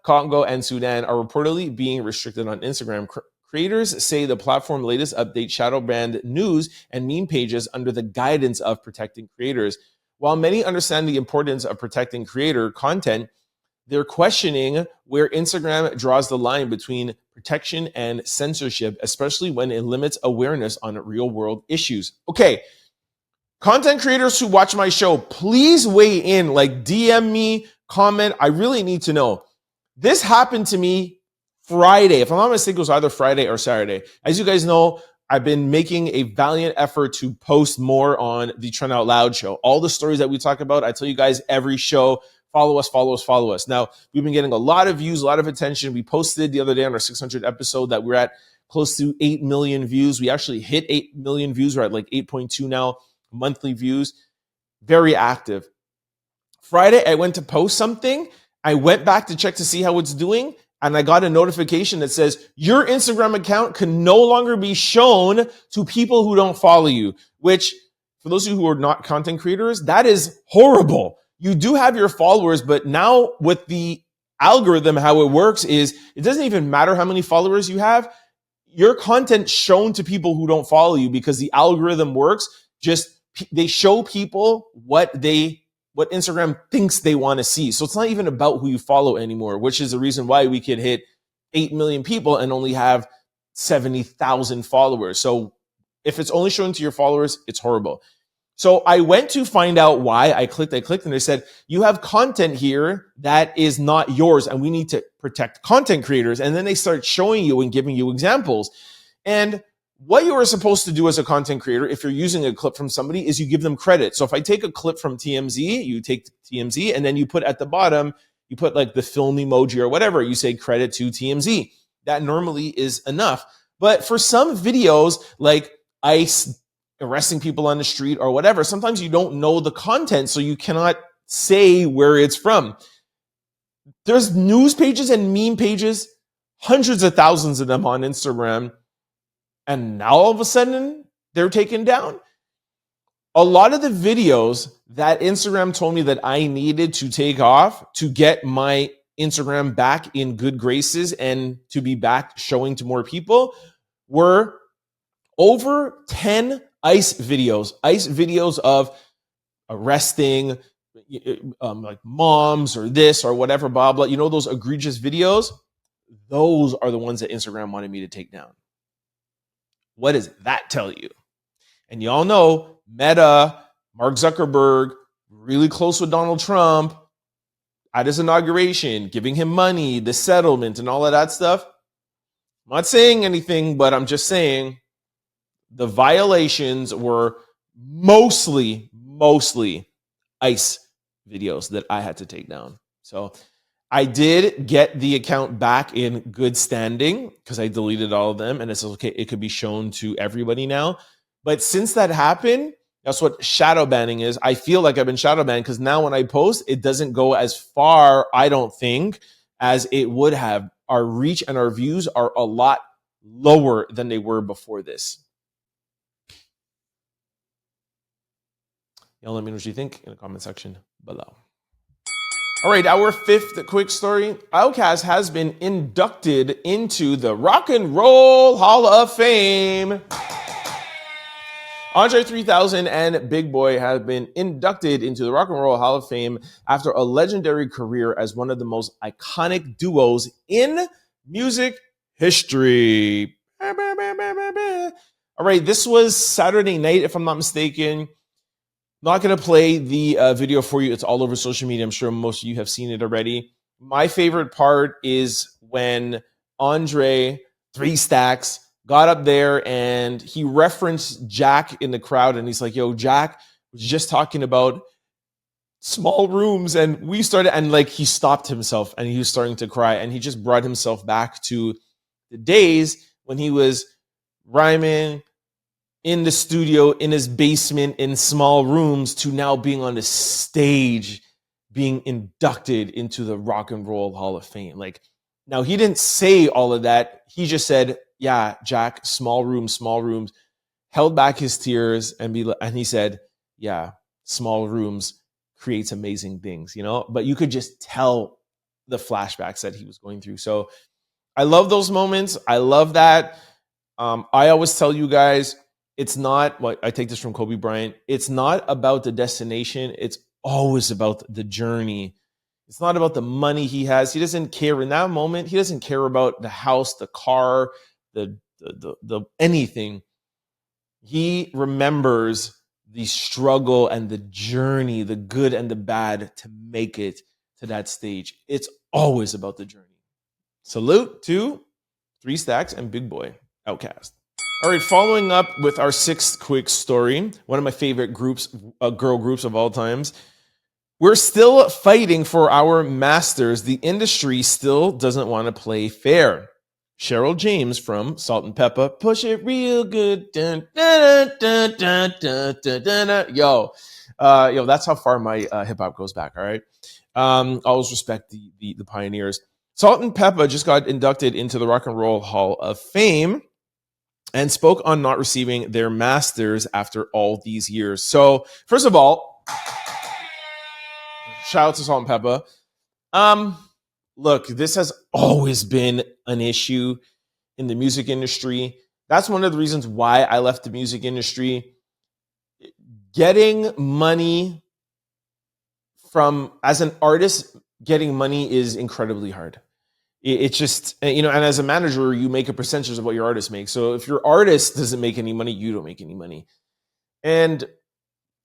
Congo, and Sudan are reportedly being restricted on Instagram. Creators say the platform's latest update shadow banned news and meme pages under the guidance of protecting creators. While many understand the importance of protecting creator content, they're questioning where Instagram draws the line between protection and censorship, especially when it limits awareness on real world issues. Okay, content creators who watch my show, please weigh in, like DM me, comment. I really need to know. This happened to me Friday. If I'm not mistaken, it was either Friday or Saturday. As you guys know, I've been making a valiant effort to post more on the Trend Out Loud show. All the stories that we talk about, I tell you guys every show. Follow us, follow us, follow us. Now, we've been getting a lot of views, a lot of attention. We posted the other day on our 600 episode that we're at close to 8 million views. We actually hit 8 million views. We're at like 8.2 now, monthly views. Very active. Friday, I went to post something. I went back to check to see how it's doing. And I got a notification that says, your Instagram account can no longer be shown to people who don't follow you, which for those of you who are not content creators, that is horrible. You do have your followers, but now with the algorithm, how it works is it doesn't even matter how many followers you have. Your content shown to people who don't follow you because the algorithm works. Just they show people what Instagram thinks they want to see. So it's not even about who you follow anymore, which is the reason why we could hit 8 million people and only have 70,000 followers. So if it's only shown to your followers, it's horrible. So I went to find out why. I clicked, and they said, you have content here that is not yours, and we need to protect content creators. And then they start showing you and giving you examples. And what you are supposed to do as a content creator, if you're using a clip from somebody, is you give them credit. So if I take a clip from TMZ, you take TMZ, and then you put at the bottom, you put like the film emoji or whatever, you say credit to TMZ. That normally is enough. But for some videos, like ICE arresting people on the street or whatever, sometimes you don't know the content, so you cannot say where it's from. There's news pages and meme pages, hundreds of thousands of them on Instagram, and now all of a sudden they're taken down. A lot of the videos that Instagram told me that I needed to take off to get my Instagram back in good graces and to be back showing to more people were over 10 ICE videos of arresting like moms or this or whatever, blah, blah. You know, those egregious videos? Those are the ones that Instagram wanted me to take down. What does that tell you? And y'all know Meta, Mark Zuckerberg, really close with Donald Trump at his inauguration, giving him money, the settlement and all of that stuff. I'm not saying anything, but I'm just saying the violations were mostly ICE videos that I had to take down. So I did get the account back in good standing because I deleted all of them, and it's okay. It could be shown to everybody now. But since that happened, that's what shadow banning is. I feel like I've been shadow banned because now when I post, it doesn't go as far, I don't think, as it would have. Our reach and our views are a lot lower than they were before this. Y'all let me know what you think in the comment section below. All right, our fifth quick story. Outkast has been inducted into the Rock and Roll Hall of Fame. Andre 3000 and Big Boy have been inducted into the Rock and Roll Hall of Fame after a legendary career as one of the most iconic duos in music history. All right, this was Saturday night, if I'm not mistaken. Not going to play the video for you. It's all over social media. I'm sure most of you have seen it already. My favorite part is when Andre 3 Stacks got up there and he referenced Jack in the crowd. And he's like, yo, Jack was just talking about small rooms. And we started, and like he stopped himself and he was starting to cry. And he just brought himself back to the days when he was rhyming in the studio, in his basement, in small rooms, to now being on the stage, being inducted into the Rock and Roll Hall of Fame. Like, now he didn't say all of that. He just said, yeah, Jack, small rooms, held back his tears and he said, yeah, small rooms creates amazing things, you know? But you could just tell the flashbacks that he was going through. So I love those moments. I love that. I always tell you guys, it's not what I take this from Kobe Bryant. It's not about the destination. It's always about the journey. It's not about the money he has. He doesn't care in that moment. He doesn't care about the house, the car, the anything. He remembers the struggle and the journey, the good and the bad to make it to that stage. It's always about the journey. Salute to 3 Stacks and Big Boy, Outkast. All right, following up with our 6th quick story, one of my favorite groups, girl groups of all times. We're still fighting for our masters. The industry still doesn't want to play fair. Cheryl James from Salt-N-Pepa, push it real good. Dun, dun, dun, dun, dun, dun, dun, dun. Yo, that's how far my hip hop goes back. All right, always respect the pioneers. Salt-N-Pepa just got inducted into the Rock and Roll Hall of Fame and spoke on not receiving their masters after all these years. So, first of all, shout out to Salt-N-Pepa. Look, this has always been an issue in the music industry. That's one of the reasons why I left the music industry. Getting money as an artist, getting money is incredibly hard. It's just, and as a manager, you make a percentage of what your artist makes. So if your artist doesn't make any money, you don't make any money. And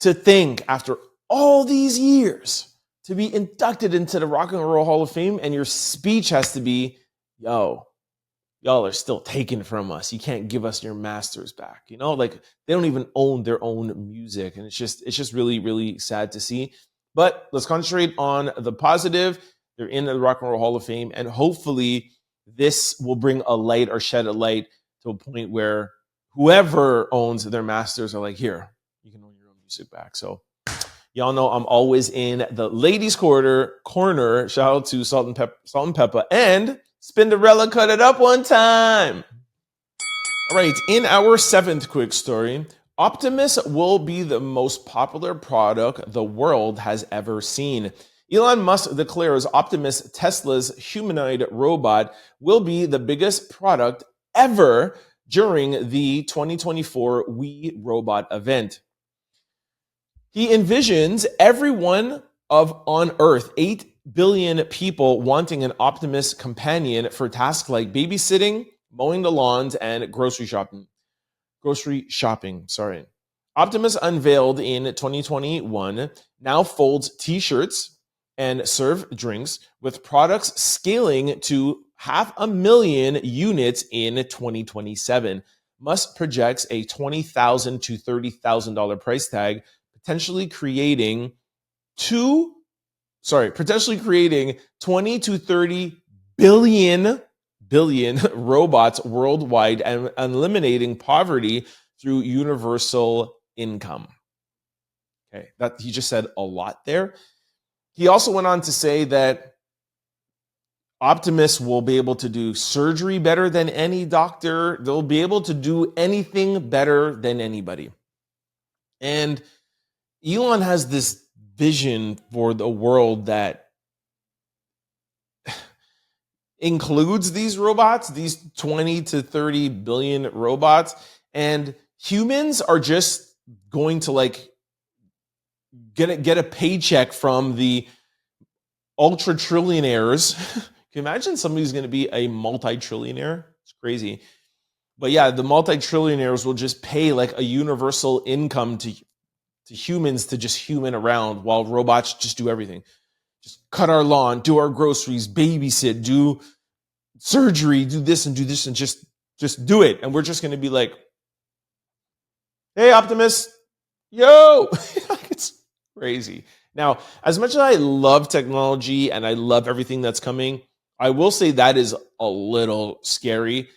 to think after all these years to be inducted into the Rock and Roll Hall of Fame and your speech has to be, y'all are still taken from us. You can't give us your masters back. Like they don't even own their own music. And it's just really, really sad to see. But let's concentrate on the positive. They're in the Rock and Roll Hall of Fame. And hopefully this will bring a light or shed a light to a point where whoever owns their masters are like, here, you can own your own music back. So y'all know I'm always in the ladies' corner. Shout out to Salt-N-Pepa and Spinderella cut it up one time. All right, in our 7th quick story, Optimus will be the most popular product the world has ever seen. Elon Musk declares Optimus, Tesla's humanoid robot, will be the biggest product ever during the 2024 We Robot event. He envisions everyone on Earth, 8 billion people, wanting an Optimus companion for tasks like babysitting, mowing the lawns, and grocery shopping. Optimus, unveiled in 2021, now folds t-shirts and serve drinks, with products scaling to 500,000 units in 2027. Musk projects a $20,000 to $30,000 price tag, potentially creating 20 to 30 billion robots worldwide and eliminating poverty through universal income. Okay, that he just said a lot there. He also went on to say that Optimus will be able to do surgery better than any doctor. They'll be able to do anything better than anybody. And Elon has this vision for the world that includes these robots, these 20 to 30 billion robots, and humans are just going to get a paycheck from the ultra trillionaires. Can you imagine somebody's going to be a multi-trillionaire? It's crazy. But yeah, the multi-trillionaires will just pay like a universal income to humans to just human around, while robots just do everything. Just cut our lawn, do our groceries, babysit, do surgery, do this and just do it. And we're just going to be like, hey, Optimus, yo. It's crazy. Now, as much as I love technology and I love everything that's coming, I will say that is a little scary.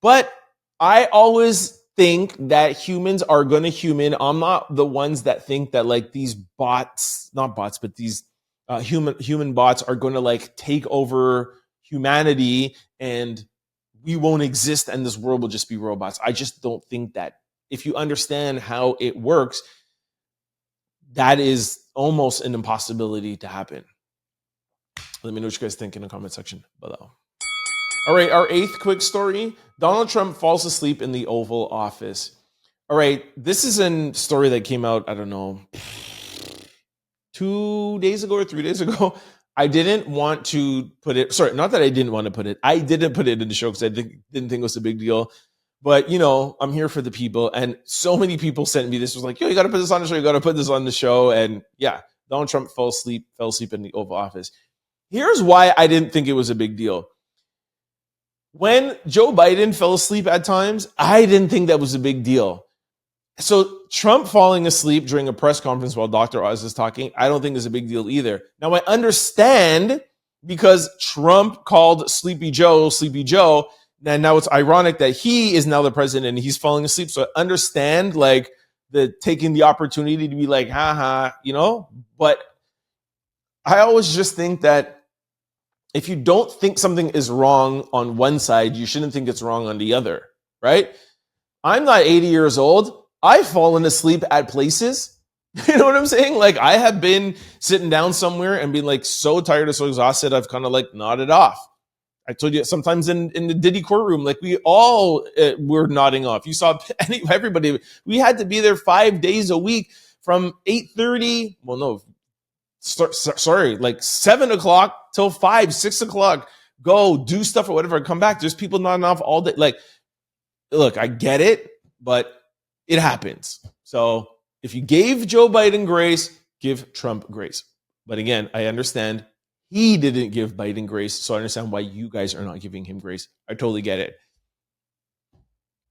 But I always think that humans are going to human. I'm not the ones that think that like these bots, not bots, but these human bots are going to like take over humanity and we won't exist and this world will just be robots. I just don't think that. If you understand how it works, that is almost an impossibility to happen. Let me know what you guys think in the comment section below. All right, our 8th quick story. Donald Trump falls asleep in the Oval Office. All right, this is a story that came out, I don't know, 2 days ago or 3 days ago. I didn't want to put it, sorry, not that I didn't want to put it. I didn't put it in the show because I didn't think it was a big deal. But, you know, I'm here for the people. And so many people sent me this. Was like, yo, you got to put this on the show. You got to put this on the show. And yeah, Donald Trump fell asleep in the Oval Office. Here's why I didn't think it was a big deal. When Joe Biden fell asleep at times, I didn't think that was a big deal. So Trump falling asleep during a press conference while Dr. Oz is talking, I don't think is a big deal either. Now, I understand because Trump called Sleepy Joe, and now it's ironic that he is now the president and he's falling asleep. So I understand like the taking the opportunity to be like, haha, you know, but I always just think that if you don't think something is wrong on one side, you shouldn't think it's wrong on the other, right? I'm not 80 years old. I've fallen asleep at places. You know what I'm saying? Like I have been sitting down somewhere and been like so tired or so exhausted, I've kind of like nodded off. I told you sometimes in the Diddy courtroom, like we all were nodding off. You saw everybody. We had to be there 5 days a week from 8:30. Well, no, sorry, like 7 o'clock till 5, 6 o'clock. Go do stuff or whatever. Come back. There's people nodding off all day. Like, look, I get it, but it happens. So if you gave Joe Biden grace, give Trump grace. But again, I understand he didn't give Biden grace, so I understand why you guys are not giving him grace. I totally get it.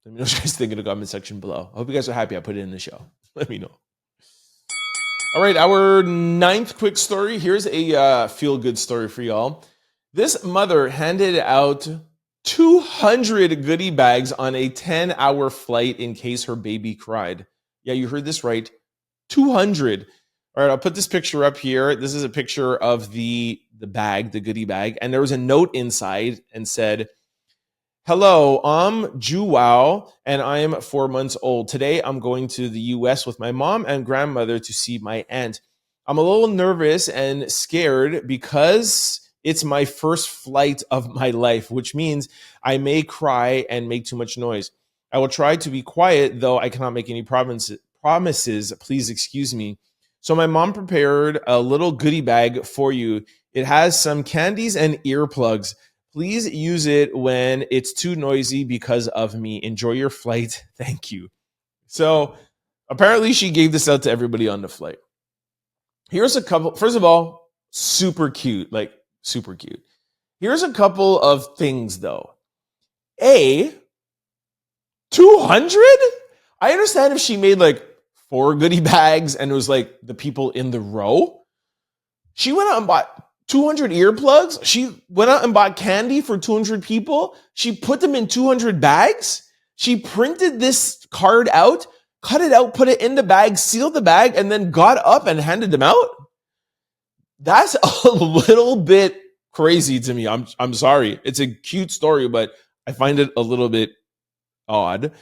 Let me know what you guys think in the comment section below. I hope you guys are happy I put it in the show. Let me know. All right, our 9th quick story. Here's a feel-good story for y'all. This mother handed out 200 goodie bags on a 10-hour flight in case her baby cried. Yeah, you heard this right. 200. All right, I'll put this picture up here. This is a picture of the bag, the goodie bag. And there was a note inside and said, hello, I'm Juwao, and I am 4 months old. Today, I'm going to the U.S. with my mom and grandmother to see my aunt. I'm a little nervous and scared because it's my first flight of my life, which means I may cry and make too much noise. I will try to be quiet, though I cannot make any promises. Please excuse me. So my mom prepared a little goodie bag for you. It has some candies and earplugs. Please use it when it's too noisy because of me. Enjoy your flight. Thank you. So apparently she gave this out to everybody on the flight. Here's a couple. First of all, super cute. Like, super cute. Here's a couple of things, though. 200? I understand if she made like 4 goodie bags and it was like the people in the row. She went out and bought 200 earplugs. She went out and bought candy for 200 people. She put them in 200 bags. She printed this card out, cut it out, put it in the bag, sealed the bag, and then got up and handed them out. That's a little bit crazy to me. I'm sorry. It's a cute story, but I find it a little bit odd.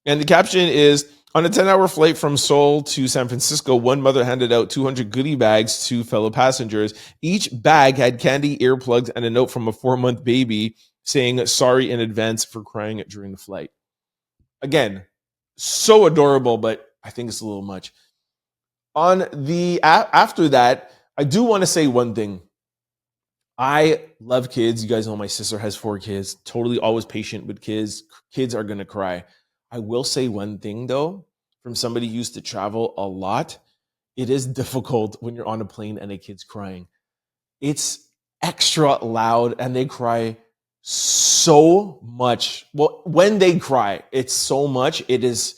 And the caption is, on a 10-hour flight from Seoul to San Francisco, one mother handed out 200 goodie bags to fellow passengers. Each bag had candy, earplugs, and a note from a 4-month baby saying sorry in advance for crying during the flight. Again, so adorable, but I think it's a little much. On the after that, I do want to say one thing. I love kids. You guys know my sister has 4 kids. Totally always patient with kids. Kids are going to cry. I will say one thing, though, from somebody who used to travel a lot. It is difficult when you're on a plane and a kid's crying. It's extra loud and they cry so much. Well, when they cry, it's so much. It's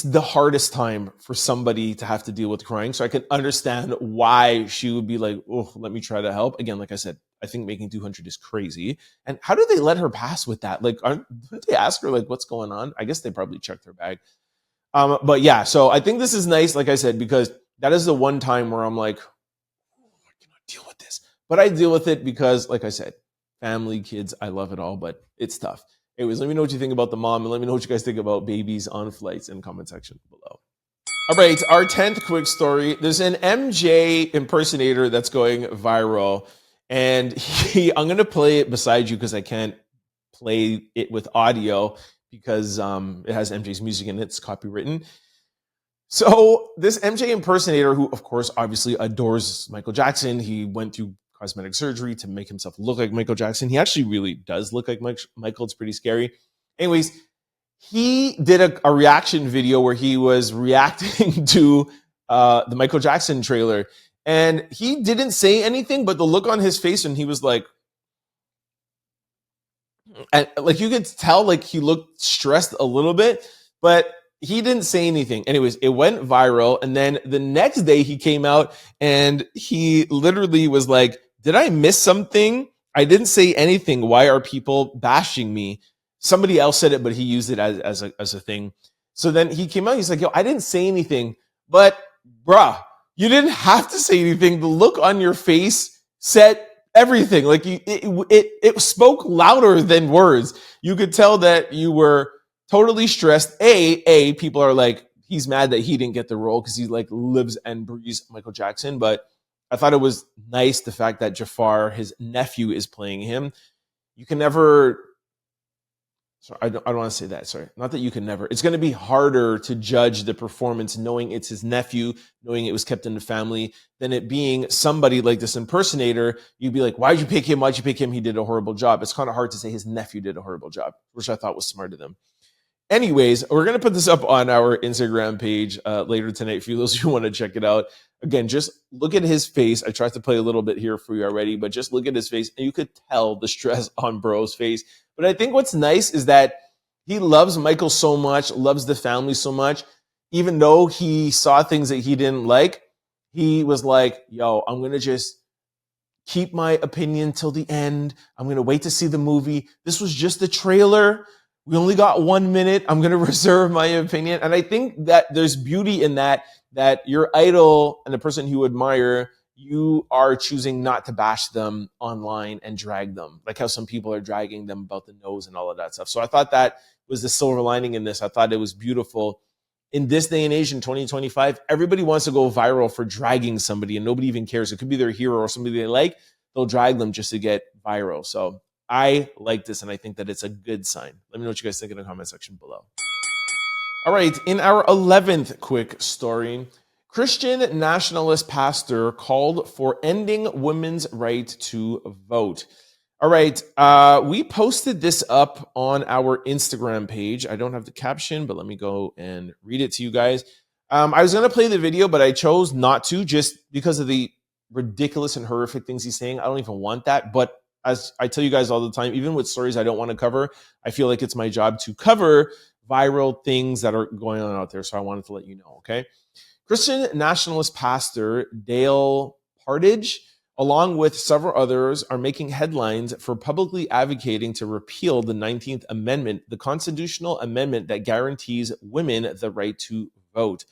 the hardest time for somebody to have to deal with crying. So I can understand why she would be like, oh, let me try to help. Again, like I said, I think making 200 is crazy. And how do they let her pass with that? Like, did they ask her, like, what's going on? I guess they probably checked her bag. But yeah, so I think this is nice, like I said, because that is the one time where I'm like, oh, I cannot deal with this. But I deal with it because, like I said, family, kids, I love it all, but it's tough. Anyways, let me know what you think about the mom, and let me know what you guys think about babies on flights in the comment section below. All right, our 10th quick story. There's an MJ impersonator that's going viral, and I'm going to play it beside you because I can't play it with audio, because it has MJ's music in it. It's copywritten. So this MJ impersonator, who of course obviously adores Michael Jackson, he went through cosmetic surgery to make himself look like Michael Jackson. He actually really does look like Michael. It's pretty scary. Anyways, he did a reaction video where he was reacting to the Michael Jackson trailer. And he didn't say anything, but the look on his face, and he was like, and like you could tell, like he looked stressed a little bit, but he didn't say anything. Anyways, it went viral. And then the next day he came out and he literally was like, did I miss something? I didn't say anything. Why are people bashing me? Somebody else said it, but he used it as a thing. So then he came out, he's like, yo, I didn't say anything, but bruh, you didn't have to say anything. The look on your face said everything. Like it spoke louder than words. You could tell that you were totally stressed. People are like, he's mad that he didn't get the role because he like lives and breathes Michael Jackson. But I thought it was nice the fact that Jafar, his nephew, is playing him. You can never. Sorry, I don't want to say that. Sorry. Not that you can never. It's going to be harder to judge the performance knowing it's his nephew, knowing it was kept in the family, than it being somebody like this impersonator. You'd be like, why'd you pick him? Why'd you pick him? He did a horrible job. It's kind of hard to say his nephew did a horrible job, which I thought was smart of them. Anyways, we're going to put this up on our Instagram page later tonight for you, those who want to check it out. Again, just look at his face. I tried to play a little bit here for you already, but just look at his face and you could tell the stress on bro's face. But I think what's nice is that he loves Michael so much, loves the family so much. Even though he saw things that he didn't like, he was like, yo, I'm going to just keep my opinion till the end. I'm going to wait to see the movie. This was just the trailer. We only got 1 minute. I'm going to reserve my opinion. And I think that there's beauty in that your idol and the person you admire, you are choosing not to bash them online and drag them, like how some people are dragging them about the nose and all of that stuff. So I thought that was the silver lining in this. I thought it was beautiful. In this day and age, in 2025, everybody wants to go viral for dragging somebody and nobody even cares. It could be their hero or somebody they like. They'll drag them just to get viral. So I like this, and I think that it's a good sign. Let me know what you guys think in the comment section below. All right, in our 11th quick story, Christian nationalist pastor called for ending women's right to vote. All right, we posted this up on our Instagram page. I don't have the caption, but let me go and read it to you guys. I was going to play the video, but I chose not to just because of the ridiculous and horrific things he's saying. I don't even want that, but as I tell you guys all the time, even with stories I don't want to cover, I feel like it's my job to cover viral things that are going on out there. So I wanted to let you know, okay? Christian nationalist pastor Dale Partridge, along with several others, are making headlines for publicly advocating to repeal the 19th Amendment, the constitutional amendment that guarantees women the right to vote.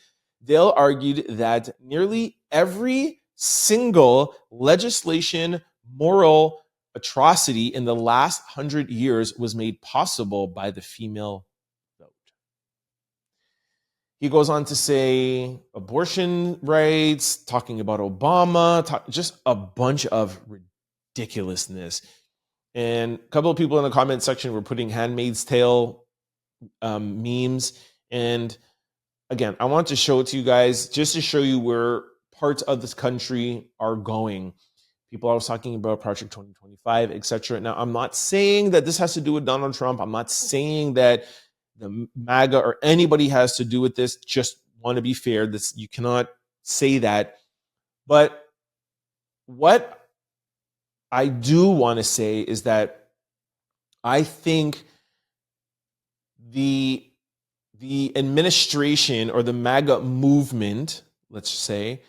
Dale argued that nearly every single legislation, moral atrocity in the last 100 years was made possible by the female vote. He goes on to say abortion rights, talking about Obama, just a bunch of ridiculousness. And a couple of people in the comment section were putting Handmaid's Tale memes. And again, I want to show it to you guys just to show you where parts of this country are going. People are talking about Project 2025, etc. Now, I'm not saying that this has to do with Donald Trump. I'm not saying that the MAGA or anybody has to do with this. Just want to be fair. You cannot say that. But what I do want to say is that I think the administration or the MAGA movement, let's say,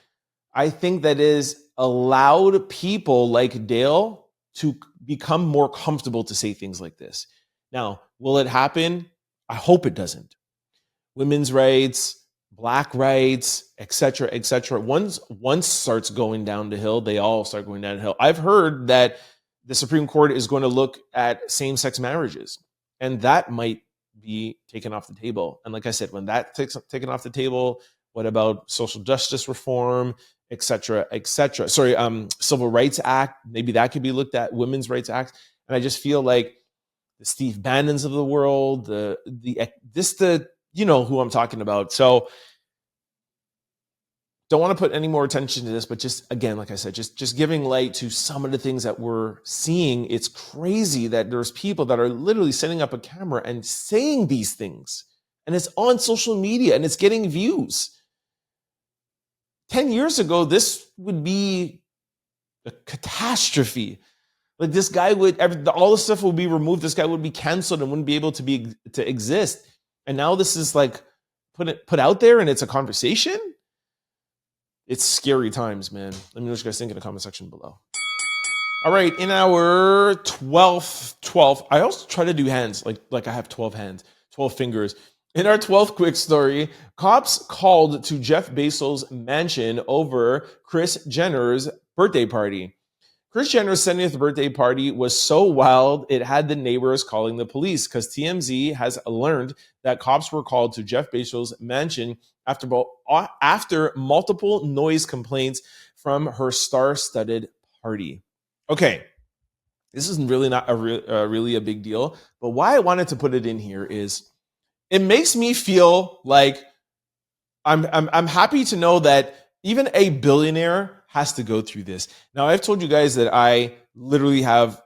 I think that is allowed people like Dale to become more comfortable to say things like this. Now, will it happen? I hope it doesn't. Women's rights, Black rights, etc., etc. Once starts going down the hill, they all start going down the hill. I've heard that the Supreme Court is going to look at same-sex marriages, and that might be taken off the table. And like I said, when that takes taken off the table, what about social justice reform, etc., etc.? Sorry, Civil Rights Act, maybe that could be looked at, Women's Rights Act. And I just feel like Steve Bannons of the world, you know who I'm talking about. So don't want to put any more attention to this, but just, again, like I said, just giving light to some of the things that we're seeing. It's crazy that there's people that are literally setting up a camera and saying these things, and it's on social media and it's getting views. 10 years ago, this would be a catastrophe. Like, this guy all the stuff would be removed. This guy would be canceled and wouldn't be able to exist. And now this is like put out there and it's a conversation. It's scary times, man. Let me know what you guys think in the comment section below. All right, in our 12th, I also try to do hands, like I have 12 hands, 12 fingers. In our 12th quick story, cops called to Jeff Bezos' mansion over Kris Jenner's birthday party. Kris Jenner's 70th birthday party was so wild, it had the neighbors calling the police, because TMZ has learned that cops were called to Jeff Bezos' mansion after multiple noise complaints from her star-studded party. Okay, this is really not really a big deal, but why I wanted to put it in here is it makes me feel like I'm happy to know that even a billionaire has to go through this. Now, I've told you guys that I literally have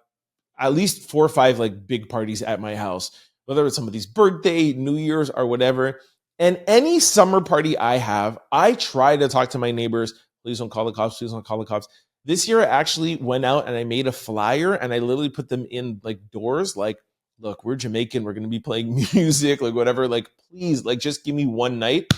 at least 4 or 5 like big parties at my house, whether it's somebody's birthday, New Year's, or whatever. And any summer party I have, I try to talk to my neighbors. Please don't call the cops. Please don't call the cops. This year, I actually went out and I made a flyer and I literally put them in like doors. Like, look, we're Jamaican. We're going to be playing music, like whatever. Like, please, like, just give me one night.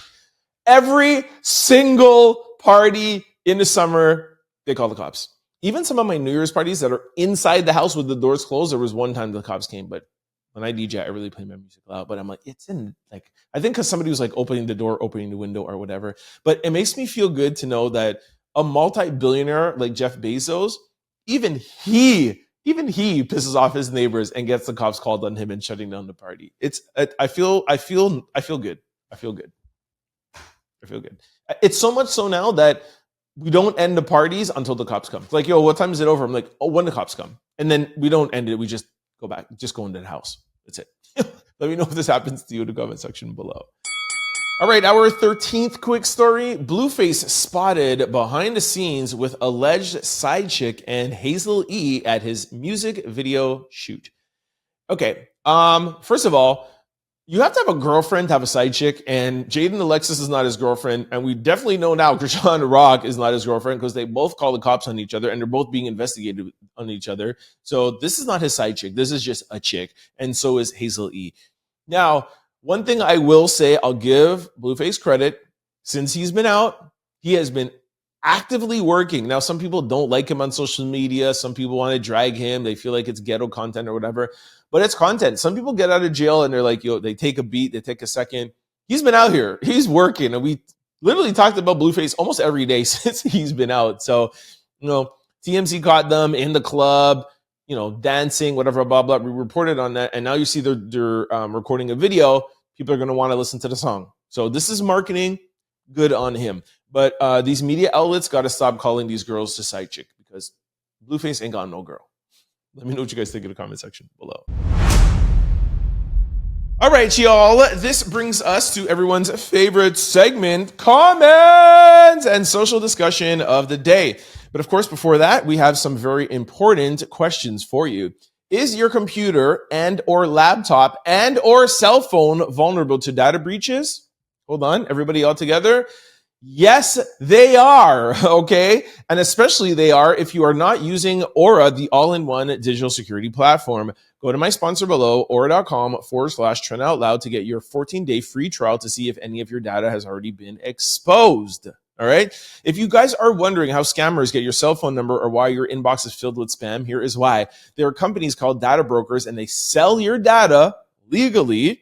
Every single party in the summer, they call the cops. Even some of my New Year's parties that are inside the house with the doors closed, there was one time the cops came, but when I DJ, I really play my music loud, but I'm like, it's in, like, I think because somebody was like opening the door, opening the window or whatever. But it makes me feel good to know that a multi-billionaire like Jeff Bezos, even he pisses off his neighbors and gets the cops called on him and shutting down the party. I feel good. I feel good. It's so much so now that we don't end the parties until the cops come. It's like, yo, what time is it over? I'm like, oh, when the cops come. And then we don't end it. We just go back, just go into the house. That's it. Let me know if this happens to you in the comment section below. All right, our 13th quick story. Blueface spotted behind the scenes with alleged side chick and Hazel E at his music video shoot. Okay, first of all, you have to have a girlfriend to have a side chick, and Jaden Alexis is not his girlfriend, and we definitely know now Krishan Rock is not his girlfriend because they both call the cops on each other, and they're both being investigated on each other. So this is not his side chick. This is just a chick, and so is Hazel E. Now, one thing I will say, I'll give Blueface credit. Since he's been out, he has been actively working. Now, some people don't like him on social media. Some people want to drag him. They feel like it's ghetto content or whatever. But it's content. Some people get out of jail and they're like, yo, they take a beat, they take a second. He's been out here. He's working. And we literally talked about Blueface almost every day since he's been out. So, you know, TMZ caught them in the club, you know, dancing, whatever, blah, blah. We reported on that. And now you see they're recording a video. People are going to want to listen to the song. So this is marketing. Good on him. But these media outlets got to stop calling these girls to side chick because Blueface ain't got no girl. Let me know what you guys think in the comment section below. All right, y'all. This brings us to everyone's favorite segment, comments and social discussion of the day. But of course, before that, we have some very important questions for you. Is your computer and or laptop and or cell phone vulnerable to data breaches? Hold on, everybody all together. Yes, they are, okay? And especially they are if you are not using Aura, the all-in-one digital security platform. Go to my sponsor below, aura.com/trendoutloud to get your 14-day free trial to see if any of your data has already been exposed, all right? If you guys are wondering how scammers get your cell phone number or why your inbox is filled with spam, here is why. There are companies called data brokers, and they sell your data legally.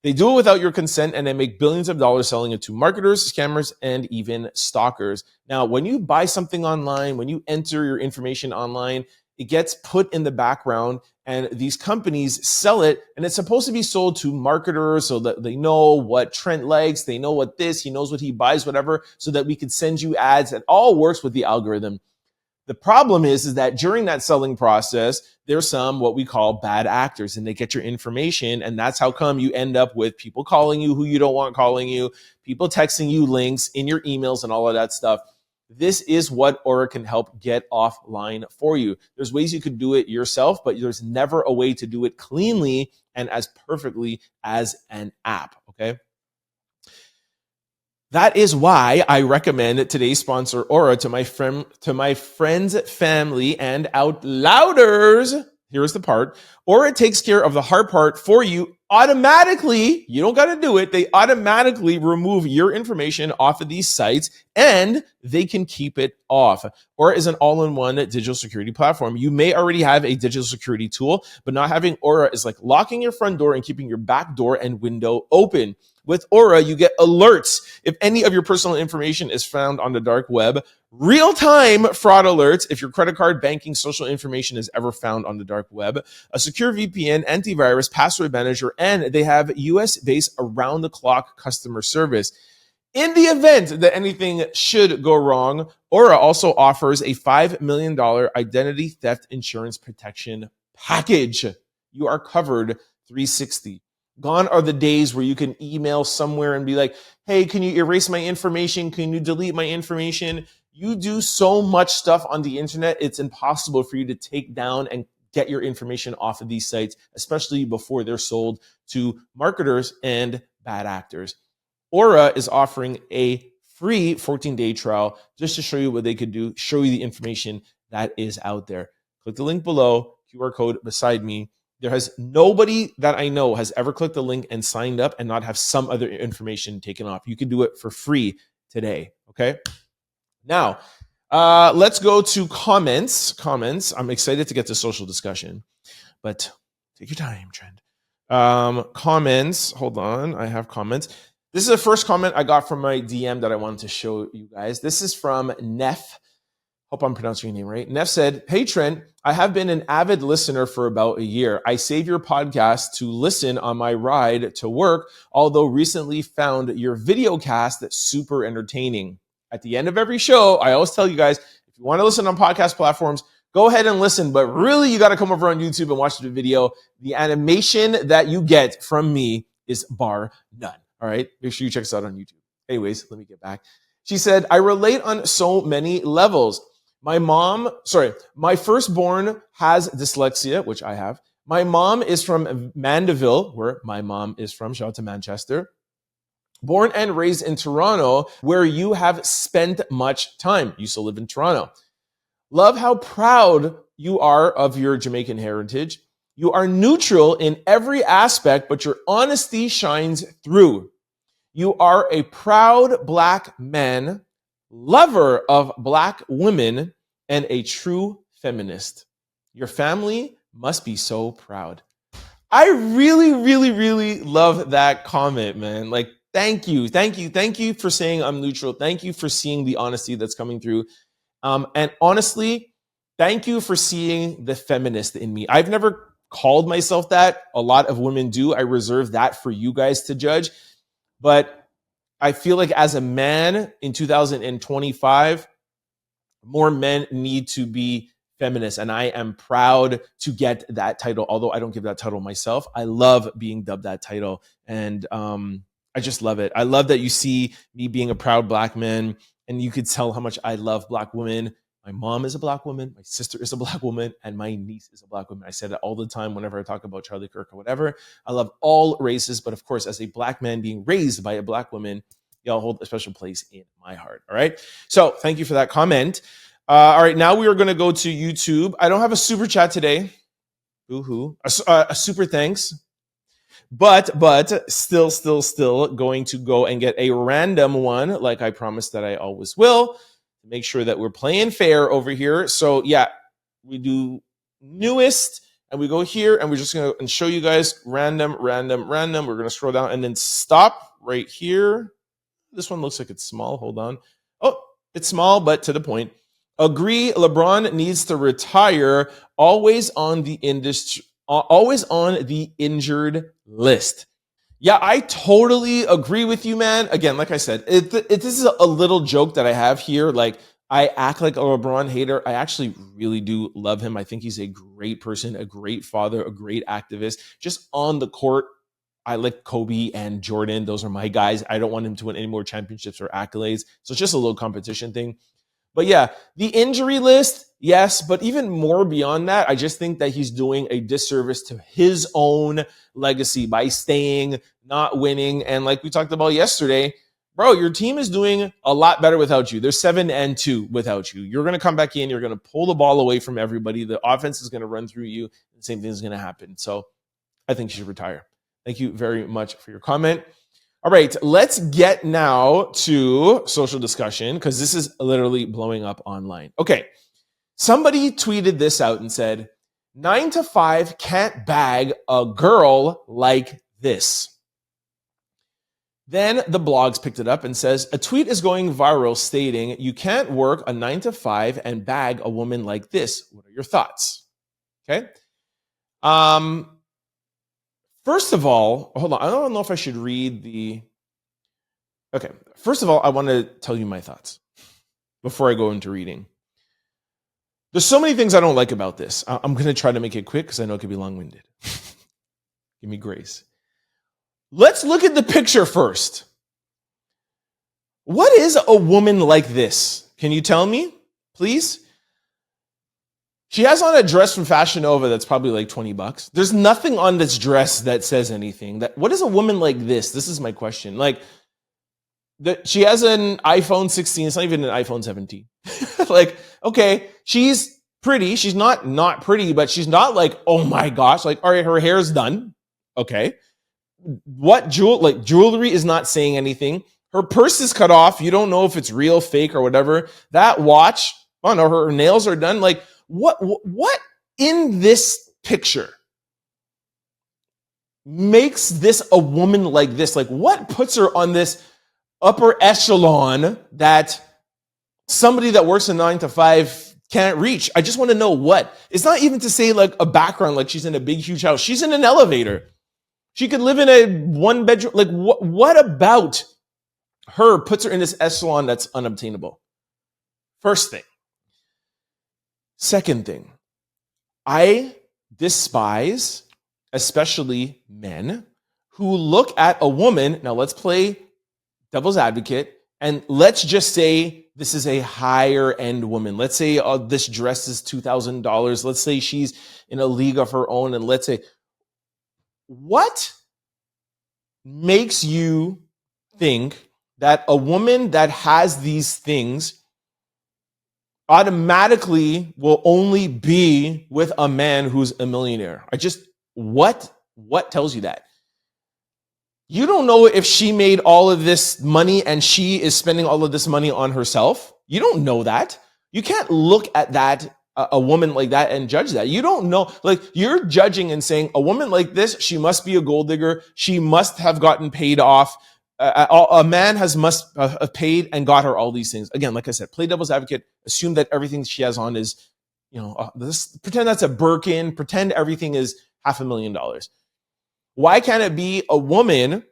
They do it without your consent, and they make billions of dollars selling it to marketers, scammers, and even stalkers. Now, when you buy something online, when you enter your information online, it gets put in the background, and these companies sell it, and it's supposed to be sold to marketers so that they know what Trent likes, they know what this, he knows what he buys, whatever, so that we can send you ads. It all works with the algorithm. The problem is that during that selling process, there's some what we call bad actors, and they get your information, and that's how come you end up with people calling you who you don't want calling you, people texting you links in your emails and all of that stuff. This is what Aura can help get offline for you. There's ways you could do it yourself, but there's never a way to do it cleanly and as perfectly as an app, okay? That is why I recommend today's sponsor, Aura, to my friends, family, and out louders. Here's the part. Aura takes care of the hard part for you automatically. You don't got to do it. They automatically remove your information off of these sites, and they can keep it off. Aura is an all-in-one digital security platform. You may already have a digital security tool, but not having Aura is like locking your front door and keeping your back door and window open. With Aura, you get alerts if any of your personal information is found on the dark web, real-time fraud alerts if your credit card, banking, social information is ever found on the dark web, a secure VPN, antivirus, password manager, and they have US-based around-the-clock customer service. In the event that anything should go wrong, Aura also offers a $5 million identity theft insurance protection package. You are covered 360. Gone are the days where you can email somewhere and be like, hey, can you erase my information? Can you delete my information? You do so much stuff on the internet, it's impossible for you to take down and get your information off of these sites, especially before they're sold to marketers and bad actors. Aura is offering a free 14-day trial just to show you what they could do, show you the information that is out there. Click the link below, QR code beside me. There has nobody that I know has ever clicked the link and signed up and not have some other information taken off. You can do it for free today, okay? Now, let's go to comments. I'm excited to get to social discussion, but take your time, Trent. Comments, hold on, I have comments. This is the first comment I got from my DM that I wanted to show you guys. This is from Neff. Hope I'm pronouncing your name right. Neff said, hey, Trent, I have been an avid listener for about a year. I save your podcast to listen on my ride to work, although recently found your video cast super entertaining. At the end of every show, I always tell you guys, if you want to listen on podcast platforms, go ahead and listen, but really you got to come over on YouTube and watch the video. The animation that you get from me is bar none. All right, make sure you check us out on YouTube. Anyways, let me get back. She said, I relate on so many levels. My firstborn has dyslexia, which I have. My mom is from Mandeville, where my mom is from. Shout out to Manchester. Born and raised in Toronto, where you have spent much time. Used to live in Toronto. Love how proud you are of your Jamaican heritage. You are neutral in every aspect, but your honesty shines through. You are a proud Black man, lover of Black women, and a true feminist. Your family must be so proud. I really, really, really love that comment, man. Like, thank you for saying I'm neutral. Thank you for seeing the honesty that's coming through. And honestly, thank you for seeing the feminist in me. I've never called myself that. A lot of women do. I reserve that for you guys to judge. But I feel like as a man in 2025, more men need to be feminists. And I am proud to get that title, although I don't give that title myself. I love being dubbed that title. And I just love it. I love that you see me being a proud Black man, and you could tell how much I love Black women. My mom is a Black woman, my sister is a Black woman, and my niece is a Black woman. I say that all the time whenever I talk about Charlie Kirk or whatever. I love all races, but of course, as a Black man being raised by a Black woman, y'all hold a special place in my heart, all right? So thank you for that comment. All right, now we are going to go to YouTube. I don't have a super chat today. Boo-hoo. A super thanks. But still going to go and get a random one, like I promised that I always will. Make sure that we're playing fair over here. So yeah, we do newest, and we go here, and we're just going to show you guys random. We're going to scroll down and then stop right here. This one looks like it's small. Hold on. Oh, it's small, but to the point. Agree, LeBron needs to retire. Always on the injured list. Yeah, I totally agree with you, man. Again, like I said, this is a little joke that I have here. Like, I act like a LeBron hater. I actually really do love him. I think he's a great person, a great father, a great activist. Just on the court, I like Kobe and Jordan. Those are my guys. I don't want him to win any more championships or accolades. So it's just a little competition thing. But yeah, the injury list, yes. But even more beyond that, I just think that he's doing a disservice to his own legacy by staying, not winning. And like we talked about yesterday, bro, your team is doing a lot better without you. They're 7-2 without you. You're going to come back in. You're going to pull the ball away from everybody. The offense is going to run through you. The same thing is going to happen. So I think you should retire. Thank you very much for your comment. All right, let's get now to social discussion because this is literally blowing up online. Okay, somebody tweeted this out and said, 9 to 5 can't bag a girl like this. Then the blogs picked it up and says, a tweet is going viral stating, you can't work a 9 to 5 and bag a woman like this. What are your thoughts? Okay. First of all, hold on. I don't know if I should read the... Okay. First of all, I want to tell you my thoughts before I go into reading. There's so many things I don't like about this. I'm going to try to make it quick because I know it could be long-winded. Give me grace. Let's look at the picture first. What is a woman like this? Can you tell me, please? She has on a dress from Fashion Nova that's probably like $20. There's nothing on this dress that says anything. What is a woman like this? This is my question. Like, she has an iPhone 16. It's not even an iPhone 17. Like, okay, she's pretty. She's not pretty, but she's not like, oh my gosh. Like, all right, her hair's done. Okay. Jewelry is not saying anything. Her purse is cut off. You don't know if it's real, fake, or whatever. That watch, oh no, her nails are done. Like, what in this picture makes this a woman like this? Like, what puts her on this upper echelon that somebody that works a 9 to 5 can't reach? I just want to know what. It's not even to say like a background, like she's in a big, huge house. She's in an elevator. She could live in a 1-bedroom. Like, what about her puts her in this echelon that's unobtainable? First thing. Second thing, I despise, especially men, who look at a woman. Now let's play devil's advocate, and let's just say this is a higher end woman. Let's say this dress is $2,000. Let's say she's in a league of her own, and let's say, what makes you think that a woman that has these things automatically will only be with a man who's a millionaire? What tells you that? You don't know if she made all of this money and she is spending all of this money on herself. You don't know that. You can't look at that, a woman like that, and judge that. You don't know. Like, you're judging and saying a woman like this, she must be a gold digger. She must have gotten paid off. A man must have paid and got her all these things. Again, like I said, play devil's advocate. Assume that everything she has on is, pretend that's a Birkin. Pretend everything is $500,000. Why can't it be a woman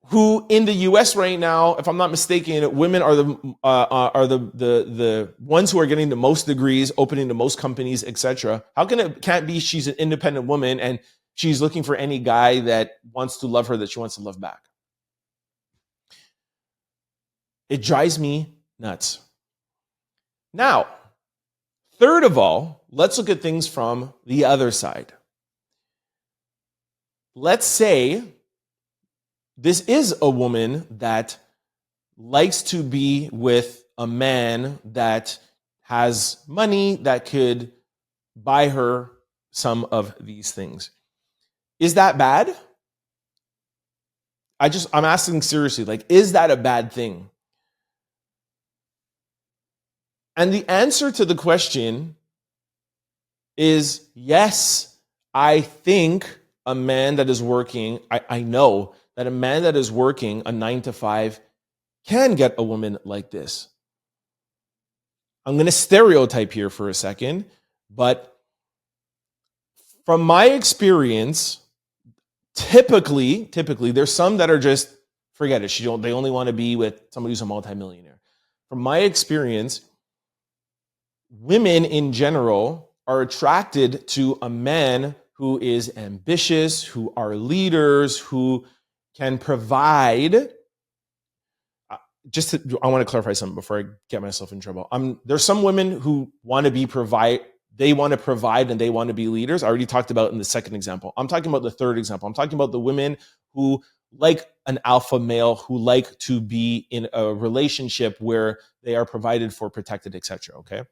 who, in the U.S. right now, if I'm not mistaken, women are the ones who are getting the most degrees, opening the most companies, etc. How can't be she's an independent woman and she's looking for any guy that wants to love her, that she wants to love back? It drives me nuts. Now, third of all, let's look at things from the other side. Let's say this is a woman that likes to be with a man that has money that could buy her some of these things. Is that bad? I'm asking seriously, like, is that a bad thing? And the answer to the question is yes. I think a man that is working, I know that a man that is working a 9 to 5 can get a woman like this. I'm going to stereotype here for a second, but from my experience, typically, there's some that are just, forget it. They only want to be with somebody who's a multimillionaire. from my experience, women in general are attracted to a man who is ambitious, who are leaders, who can provide. I want to clarify something before I get myself in trouble. There's some women who want to they want to provide and they want to be leaders. I already talked about in the second example. I'm talking about the third example. I'm talking about the women who like an alpha male, who like to be in a relationship where they are provided for, protected, etc. Okay.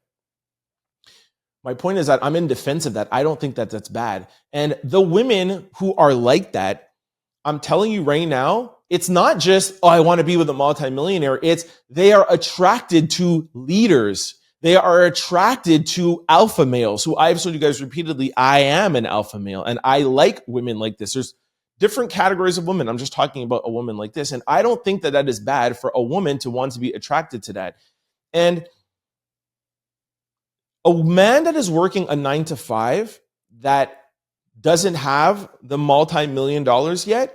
My point is that I'm in defense of that. I don't think that that's bad. And the women who are like that, I'm telling you right now, it's not just, oh, I want to be with a multimillionaire. It's they are attracted to leaders. They are attracted to alpha males, who I've told you guys repeatedly, I am an alpha male and I like women like this. There's different categories of women. I'm just talking about a woman like this. And I don't think that that is bad for a woman to want to be attracted to that. And a man that is working a 9-to-5 that doesn't have the multi-million dollars yet,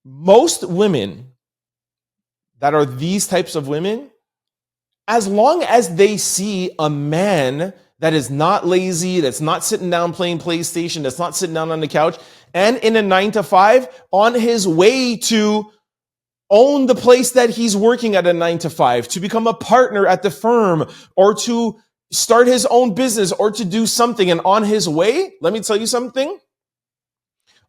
most women that are these types of women, as long as they see a man that is not lazy, that's not sitting down playing PlayStation, that's not sitting down on the couch, and in a 9-to-5 on his way to own the place that he's working at a 9-to-5, to become a partner at the firm, or to start his own business, or to do something, and on his way, let me tell you something.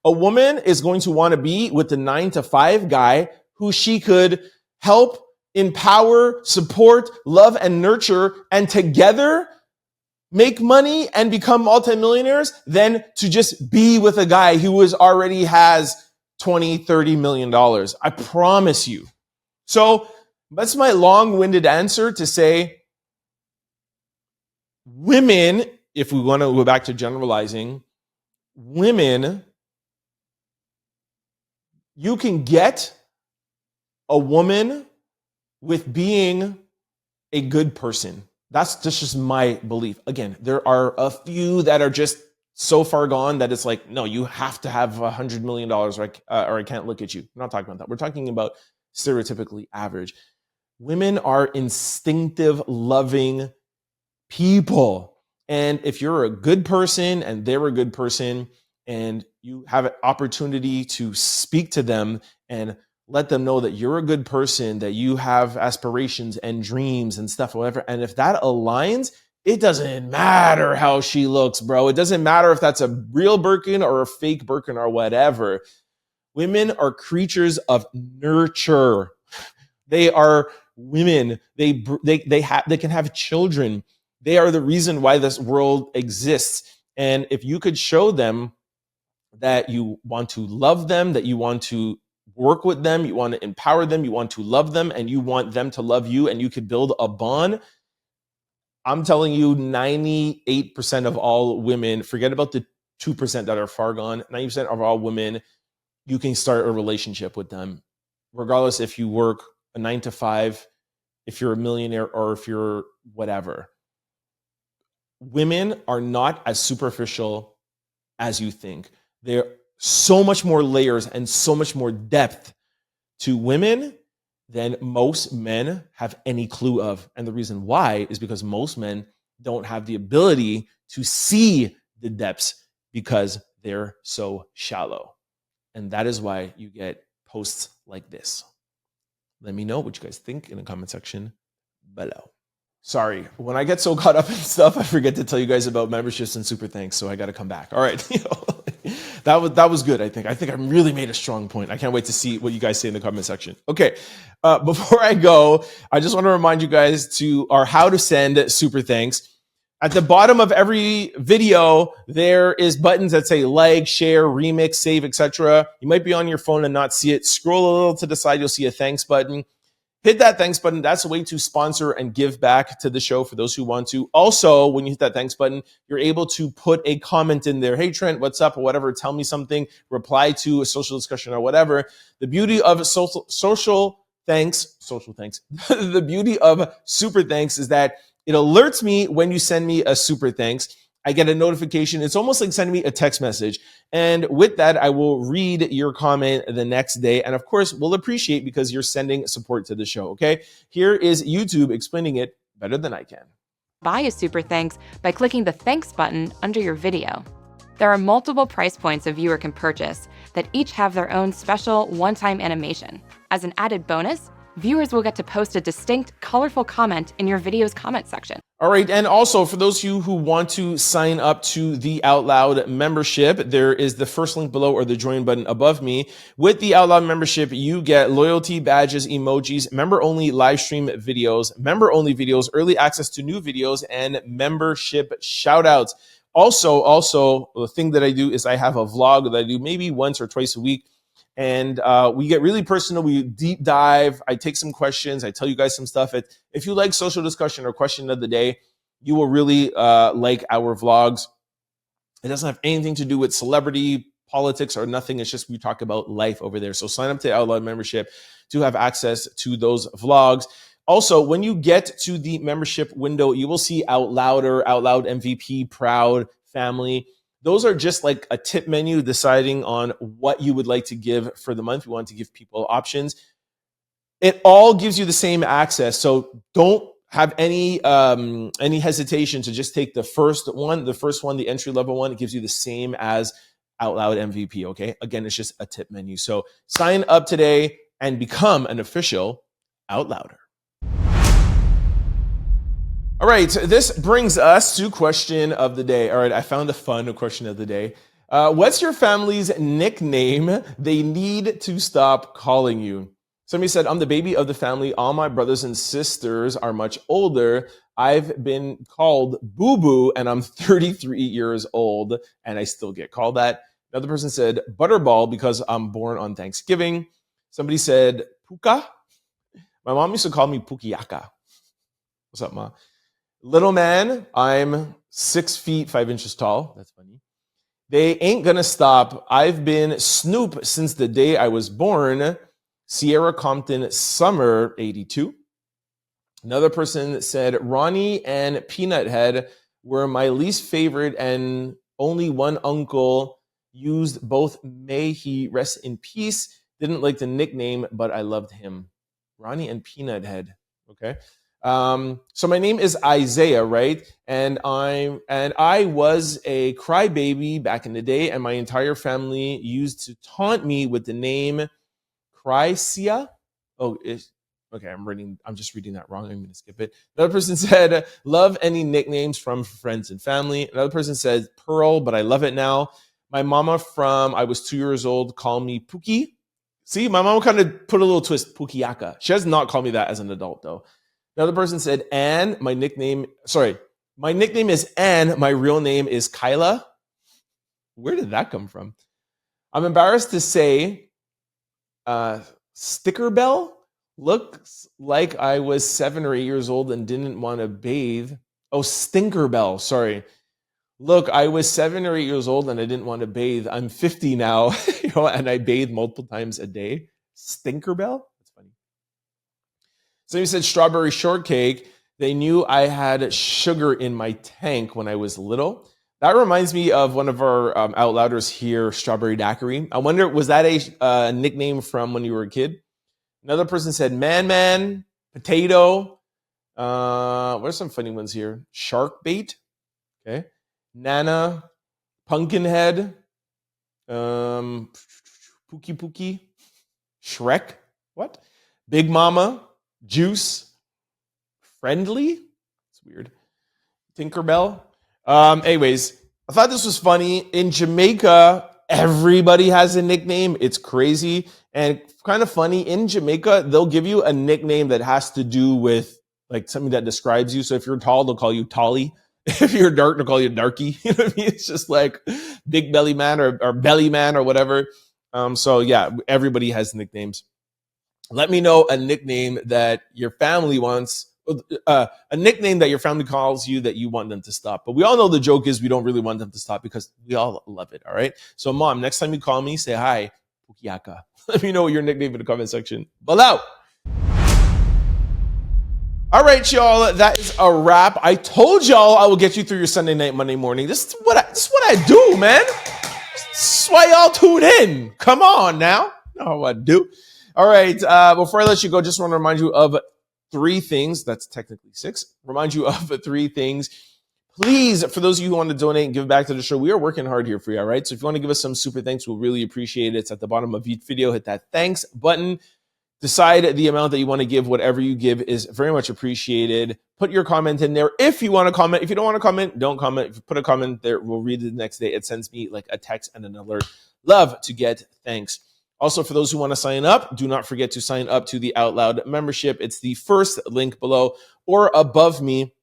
A woman is going to want to be with the 9-to-5 guy who she could help, empower, support, love, and nurture, and together make money and become multimillionaires, than to just be with a guy who already has $20-30 million. I promise you. So that's my long-winded answer to say, women, if we want to go back to generalizing, women, you can get a woman with being a good person. That's just my belief. Again, there are a few that are just so far gone that it's like, no, you have to have $100 million or I can't look at you. I'm not talking about that. We're talking about stereotypically average. Women are instinctive, loving people. And if you're a good person and they're a good person, and you have an opportunity to speak to them and let them know that you're a good person, that you have aspirations and dreams and stuff, whatever. And if that aligns, it doesn't matter how she looks, bro. It doesn't matter if that's a real Birkin or a fake Birkin or whatever. Women are creatures of nurture. They are women. They can have children. They are the reason why this world exists. And if you could show them that you want to love them, that you want to work with them, you want to empower them, you want to love them, and you want them to love you, and you could build a bond, I'm telling you, 98% of all women, forget about the 2% that are far gone, 90% of all women, you can start a relationship with them, regardless if you work a 9-to-5, if you're a millionaire, or if you're whatever. Women are not as superficial as you think. There are so much more layers and so much more depth to women than most men have any clue of. And the reason why is because most men don't have the ability to see the depths because they're so shallow. And that is why you get posts like this. Let me know what you guys think in the comment section below. Sorry, when I get so caught up in stuff, I forget to tell you guys about memberships and super thanks, so I got to come back. All right, that was good, I think. I think I really made a strong point. I can't wait to see what you guys say in the comment section. Okay, before I go, I just want to remind you guys to our how to send super thanks. At the bottom of every video, there is buttons that say like, share, remix, save, etc. You might be on your phone and not see it. Scroll a little to the side, you'll see a thanks button. Hit that thanks button. That's a way to sponsor and give back to the show for those who want to. Also, when you hit that thanks button, you're able to put a comment in there. Hey, Trent, what's up? Or whatever. Tell me something. Reply to a social discussion or whatever. The beauty of social thanks. The beauty of super thanks is that it alerts me when you send me a super thanks. I get a notification. It's almost like sending me a text message. And with that, I will read your comment the next day. And of course, we'll appreciate because you're sending support to the show, okay? Here is YouTube explaining it better than I can. Buy a super thanks by clicking the thanks button under your video. There are multiple price points a viewer can purchase that each have their own special one-time animation. As an added bonus, viewers will get to post a distinct, colorful comment in your video's comment section. All right, and also for those of you who want to sign up to the Out Loud membership, there is the first link below or the join button above me. With the Out Loud membership, you get loyalty badges, emojis, member-only live stream videos, member-only videos, early access to new videos, and membership shout-outs. Also, the thing that I do is I have a vlog that I do maybe once or twice a week. And we get really personal. We deep dive. I take some questions. I tell you guys some stuff. If you like social discussion or question of the day, you will really like our vlogs. It doesn't have anything to do with celebrity, politics, or nothing. It's just we talk about life over there. So sign up to Out Loud membership to have access to those vlogs. Also, when you get to the membership window, you will see Out Louder, Out Loud MVP, Proud, Family. Those are just like a tip menu deciding on what you would like to give for the month. We want to give people options. It all gives you the same access. So don't have any hesitation to just take the first one, the entry level one. It gives you the same as Out Loud MVP, okay? Again, it's just a tip menu. So sign up today and become an official Out Louder. All right, this brings us to question of the day. All right, I found a fun question of the day. What's your family's nickname they need to stop calling you? Somebody said, I'm the baby of the family. All my brothers and sisters are much older. I've been called Boo-Boo, and I'm 33 years old, and I still get called that. Another person said, Butterball, because I'm born on Thanksgiving. Somebody said, Puka. My mom used to call me Pukiaka. What's up, Ma? Little man, I'm 6 feet 5 inches tall. That's funny. They ain't gonna stop. I've been Snoop since the day I was born. Sierra Compton, summer 82. Another person said Ronnie and Peanut Head were my least favorite, and only one uncle used both. May he rest in peace. Didn't like the nickname, but I loved him. Ronnie and Peanut Head. Okay. So my name is Isaiah, right? And I was a crybaby back in the day, and my entire family used to taunt me with the name Chrysia. Okay, I'm just reading that wrong. I'm going to skip it. Another person said, love any nicknames from friends and family. Another person said Pearl, but I love it now. My mama from I was 2 years old called me Pookie. See, my mama kind of put a little twist, Pukiaka. She has not called me that as an adult, though. Another person said, Anne, my nickname is Anne. My real name is Kyla. Where did that come from? I'm embarrassed to say, Sticker Bell looks like I was 7 or 8 years old and didn't want to bathe. Oh, Stinker Bell, sorry. Look, I was 7 or 8 years old and I didn't want to bathe. I'm 50 now, and I bathe multiple times a day. Stinker Bell? That's funny. Somebody said strawberry shortcake. They knew I had sugar in my tank when I was little. That reminds me of one of our Out Louders here, Strawberry Daiquiri. I wonder, was that a nickname from when you were a kid? Another person said man, potato. What are some funny ones here? Shark bait. Okay. Nana, Pumpkinhead, Pookie, Shrek. What? Big Mama. Juice, Friendly, it's weird. Tinkerbell. Anyways, I thought this was funny. In Jamaica, everybody has a nickname. It's crazy and kind of funny. In Jamaica, they'll give you a nickname that has to do with like something that describes you. So if you're tall, they'll call you Tolly. If you're dark, they'll call you Darky. You know what I mean? It's just like Big Belly Man or Belly Man or whatever. So yeah, everybody has nicknames. Let me know a nickname that your family wants, a nickname that your family calls you that you want them to stop. But we all know the joke is we don't really want them to stop because we all love it, all right? So, Mom, next time you call me, say hi, Pukiaka. Let me know your nickname in the comment section below. All right, y'all, that is a wrap. I told y'all I will get you through your Sunday night, Monday morning. This is what I do, man. This is why y'all tune in. Come on now. You know what I do. All right, before I let you go, just want to remind you of 3 things. That's technically 6. Remind you of 3 things. Please, for those of you who want to donate and give back to the show, we are working hard here for you, all right? So if you want to give us some super thanks, we'll really appreciate it. It's at the bottom of each video. Hit that thanks button. Decide the amount that you want to give. Whatever you give is very much appreciated. Put your comment in there if you want to comment. If you don't want to comment, don't comment. If you put a comment there, we'll read it the next day. It sends me like a text and an alert. Love to get thanks. Also, for those who want to sign up, do not forget to sign up to the Out Loud membership. It's the first link below or above me.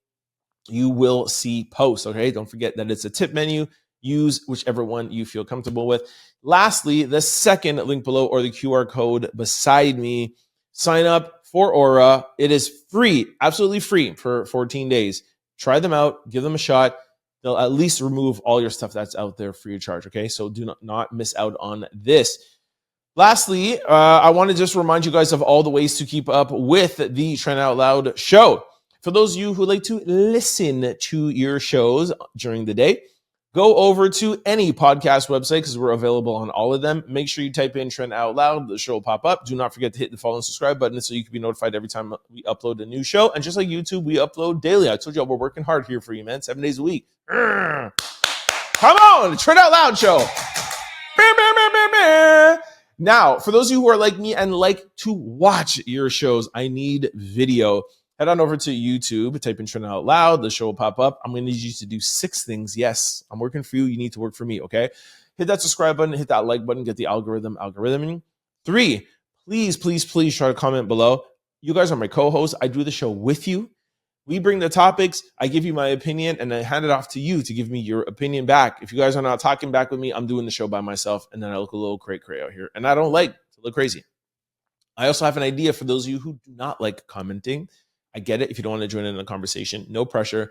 You will see posts, okay? Don't forget that it's a tip menu. Use whichever one you feel comfortable with. Lastly, the second link below or the QR code beside me, sign up for Aura. It is free, absolutely free for 14 days. Try them out, give them a shot. They'll at least remove all your stuff that's out there free of charge, okay? So do not miss out on this. Lastly, I want to just remind you guys of all the ways to keep up with the Trend Out Loud show. For those of you who like to listen to your shows during the day, go over to any podcast website because we're available on all of them. Make sure you type in Trend Out Loud. The show will pop up. Do not forget to hit the follow and subscribe button so you can be notified every time we upload a new show. And just like YouTube, we upload daily. I told you we're working hard here for you, man. 7 days a week. Come on, the Trend Out Loud show. Now, for those of you who are like me and like to watch your shows, I need video. Head on over to YouTube, type in Trend Out Loud. The show will pop up. I'm going to need you to do 6 things. Yes, I'm working for you. You need to work for me, okay? Hit that subscribe button, hit that like button, get the algorithming. 3, please try to comment below. You guys are my co-hosts. I do the show with you. We bring the topics. I give you my opinion, and I hand it off to you to give me your opinion back. If you guys are not talking back with me, I'm doing the show by myself, and then I look a little cray-cray out here. And I don't like to look crazy. I also have an idea for those of you who do not like commenting. I get it if you don't want to join in the conversation. No pressure.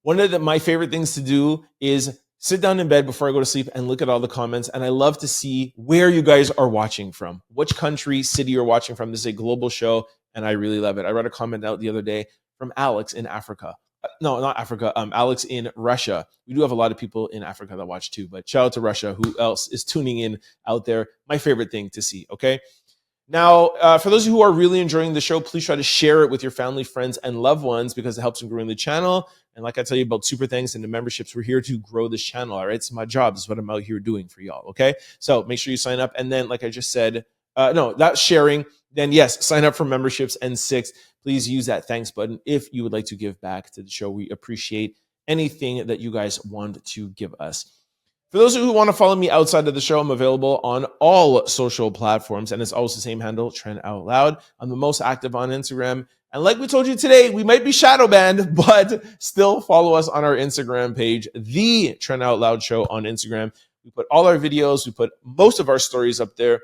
One of my favorite things to do is sit down in bed before I go to sleep and look at all the comments. And I love to see where you guys are watching from, which country, city you're watching from. This is a global show, and I really love it. I read a comment out the other day from Alex in Africa. No, not Africa. Alex in Russia. We do have a lot of people in Africa that watch too, but shout out to Russia. Who else is tuning in out there? My favorite thing to see, okay? Now, for those of you who are really enjoying the show, please try to share it with your family, friends, and loved ones because it helps in growing the channel. And like I tell you about super thanks and the memberships, we're here to grow this channel, all right? It's my job. It's what I'm out here doing for y'all, okay? So make sure you sign up. And then, like I just said, no, that's sharing. Then, yes, sign up for memberships. And 6, please use that thanks button if you would like to give back to the show. We appreciate anything that you guys want to give us. For those who want to follow me outside of the show, I'm available on all social platforms, and it's always the same handle, Trend Out Loud. I'm the most active on Instagram. And like we told you today, we might be shadow banned, but still follow us on our Instagram page, The Trend Out Loud Show on Instagram. We put all our videos, we put most of our stories up there.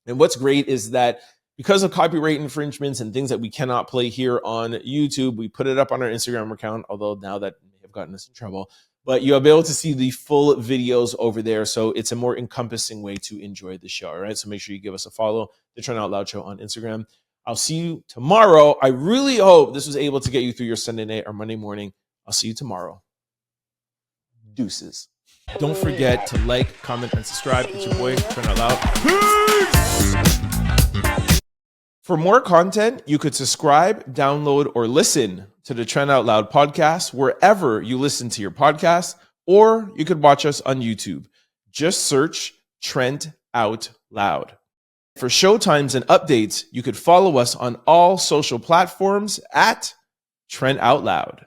And what's great is that because of copyright infringements and things that we cannot play here on YouTube, we put it up on our Instagram account, although now that may have gotten us in trouble. But you'll be able to see the full videos over there. So it's a more encompassing way to enjoy the show, all right? So make sure you give us a follow, the Trend Out Loud Show on Instagram. I'll see you tomorrow. I really hope this was able to get you through your Sunday night or Monday morning. I'll see you tomorrow. Deuces. Don't forget to like, comment, and subscribe. It's your boy, Trend Out Loud. Peace! For more content, you could subscribe, download, or listen to the Trend Out Loud podcast wherever you listen to your podcast, or you could watch us on YouTube. Just search Trend Out Loud. For showtimes and updates, you could follow us on all social platforms at Trend Out Loud.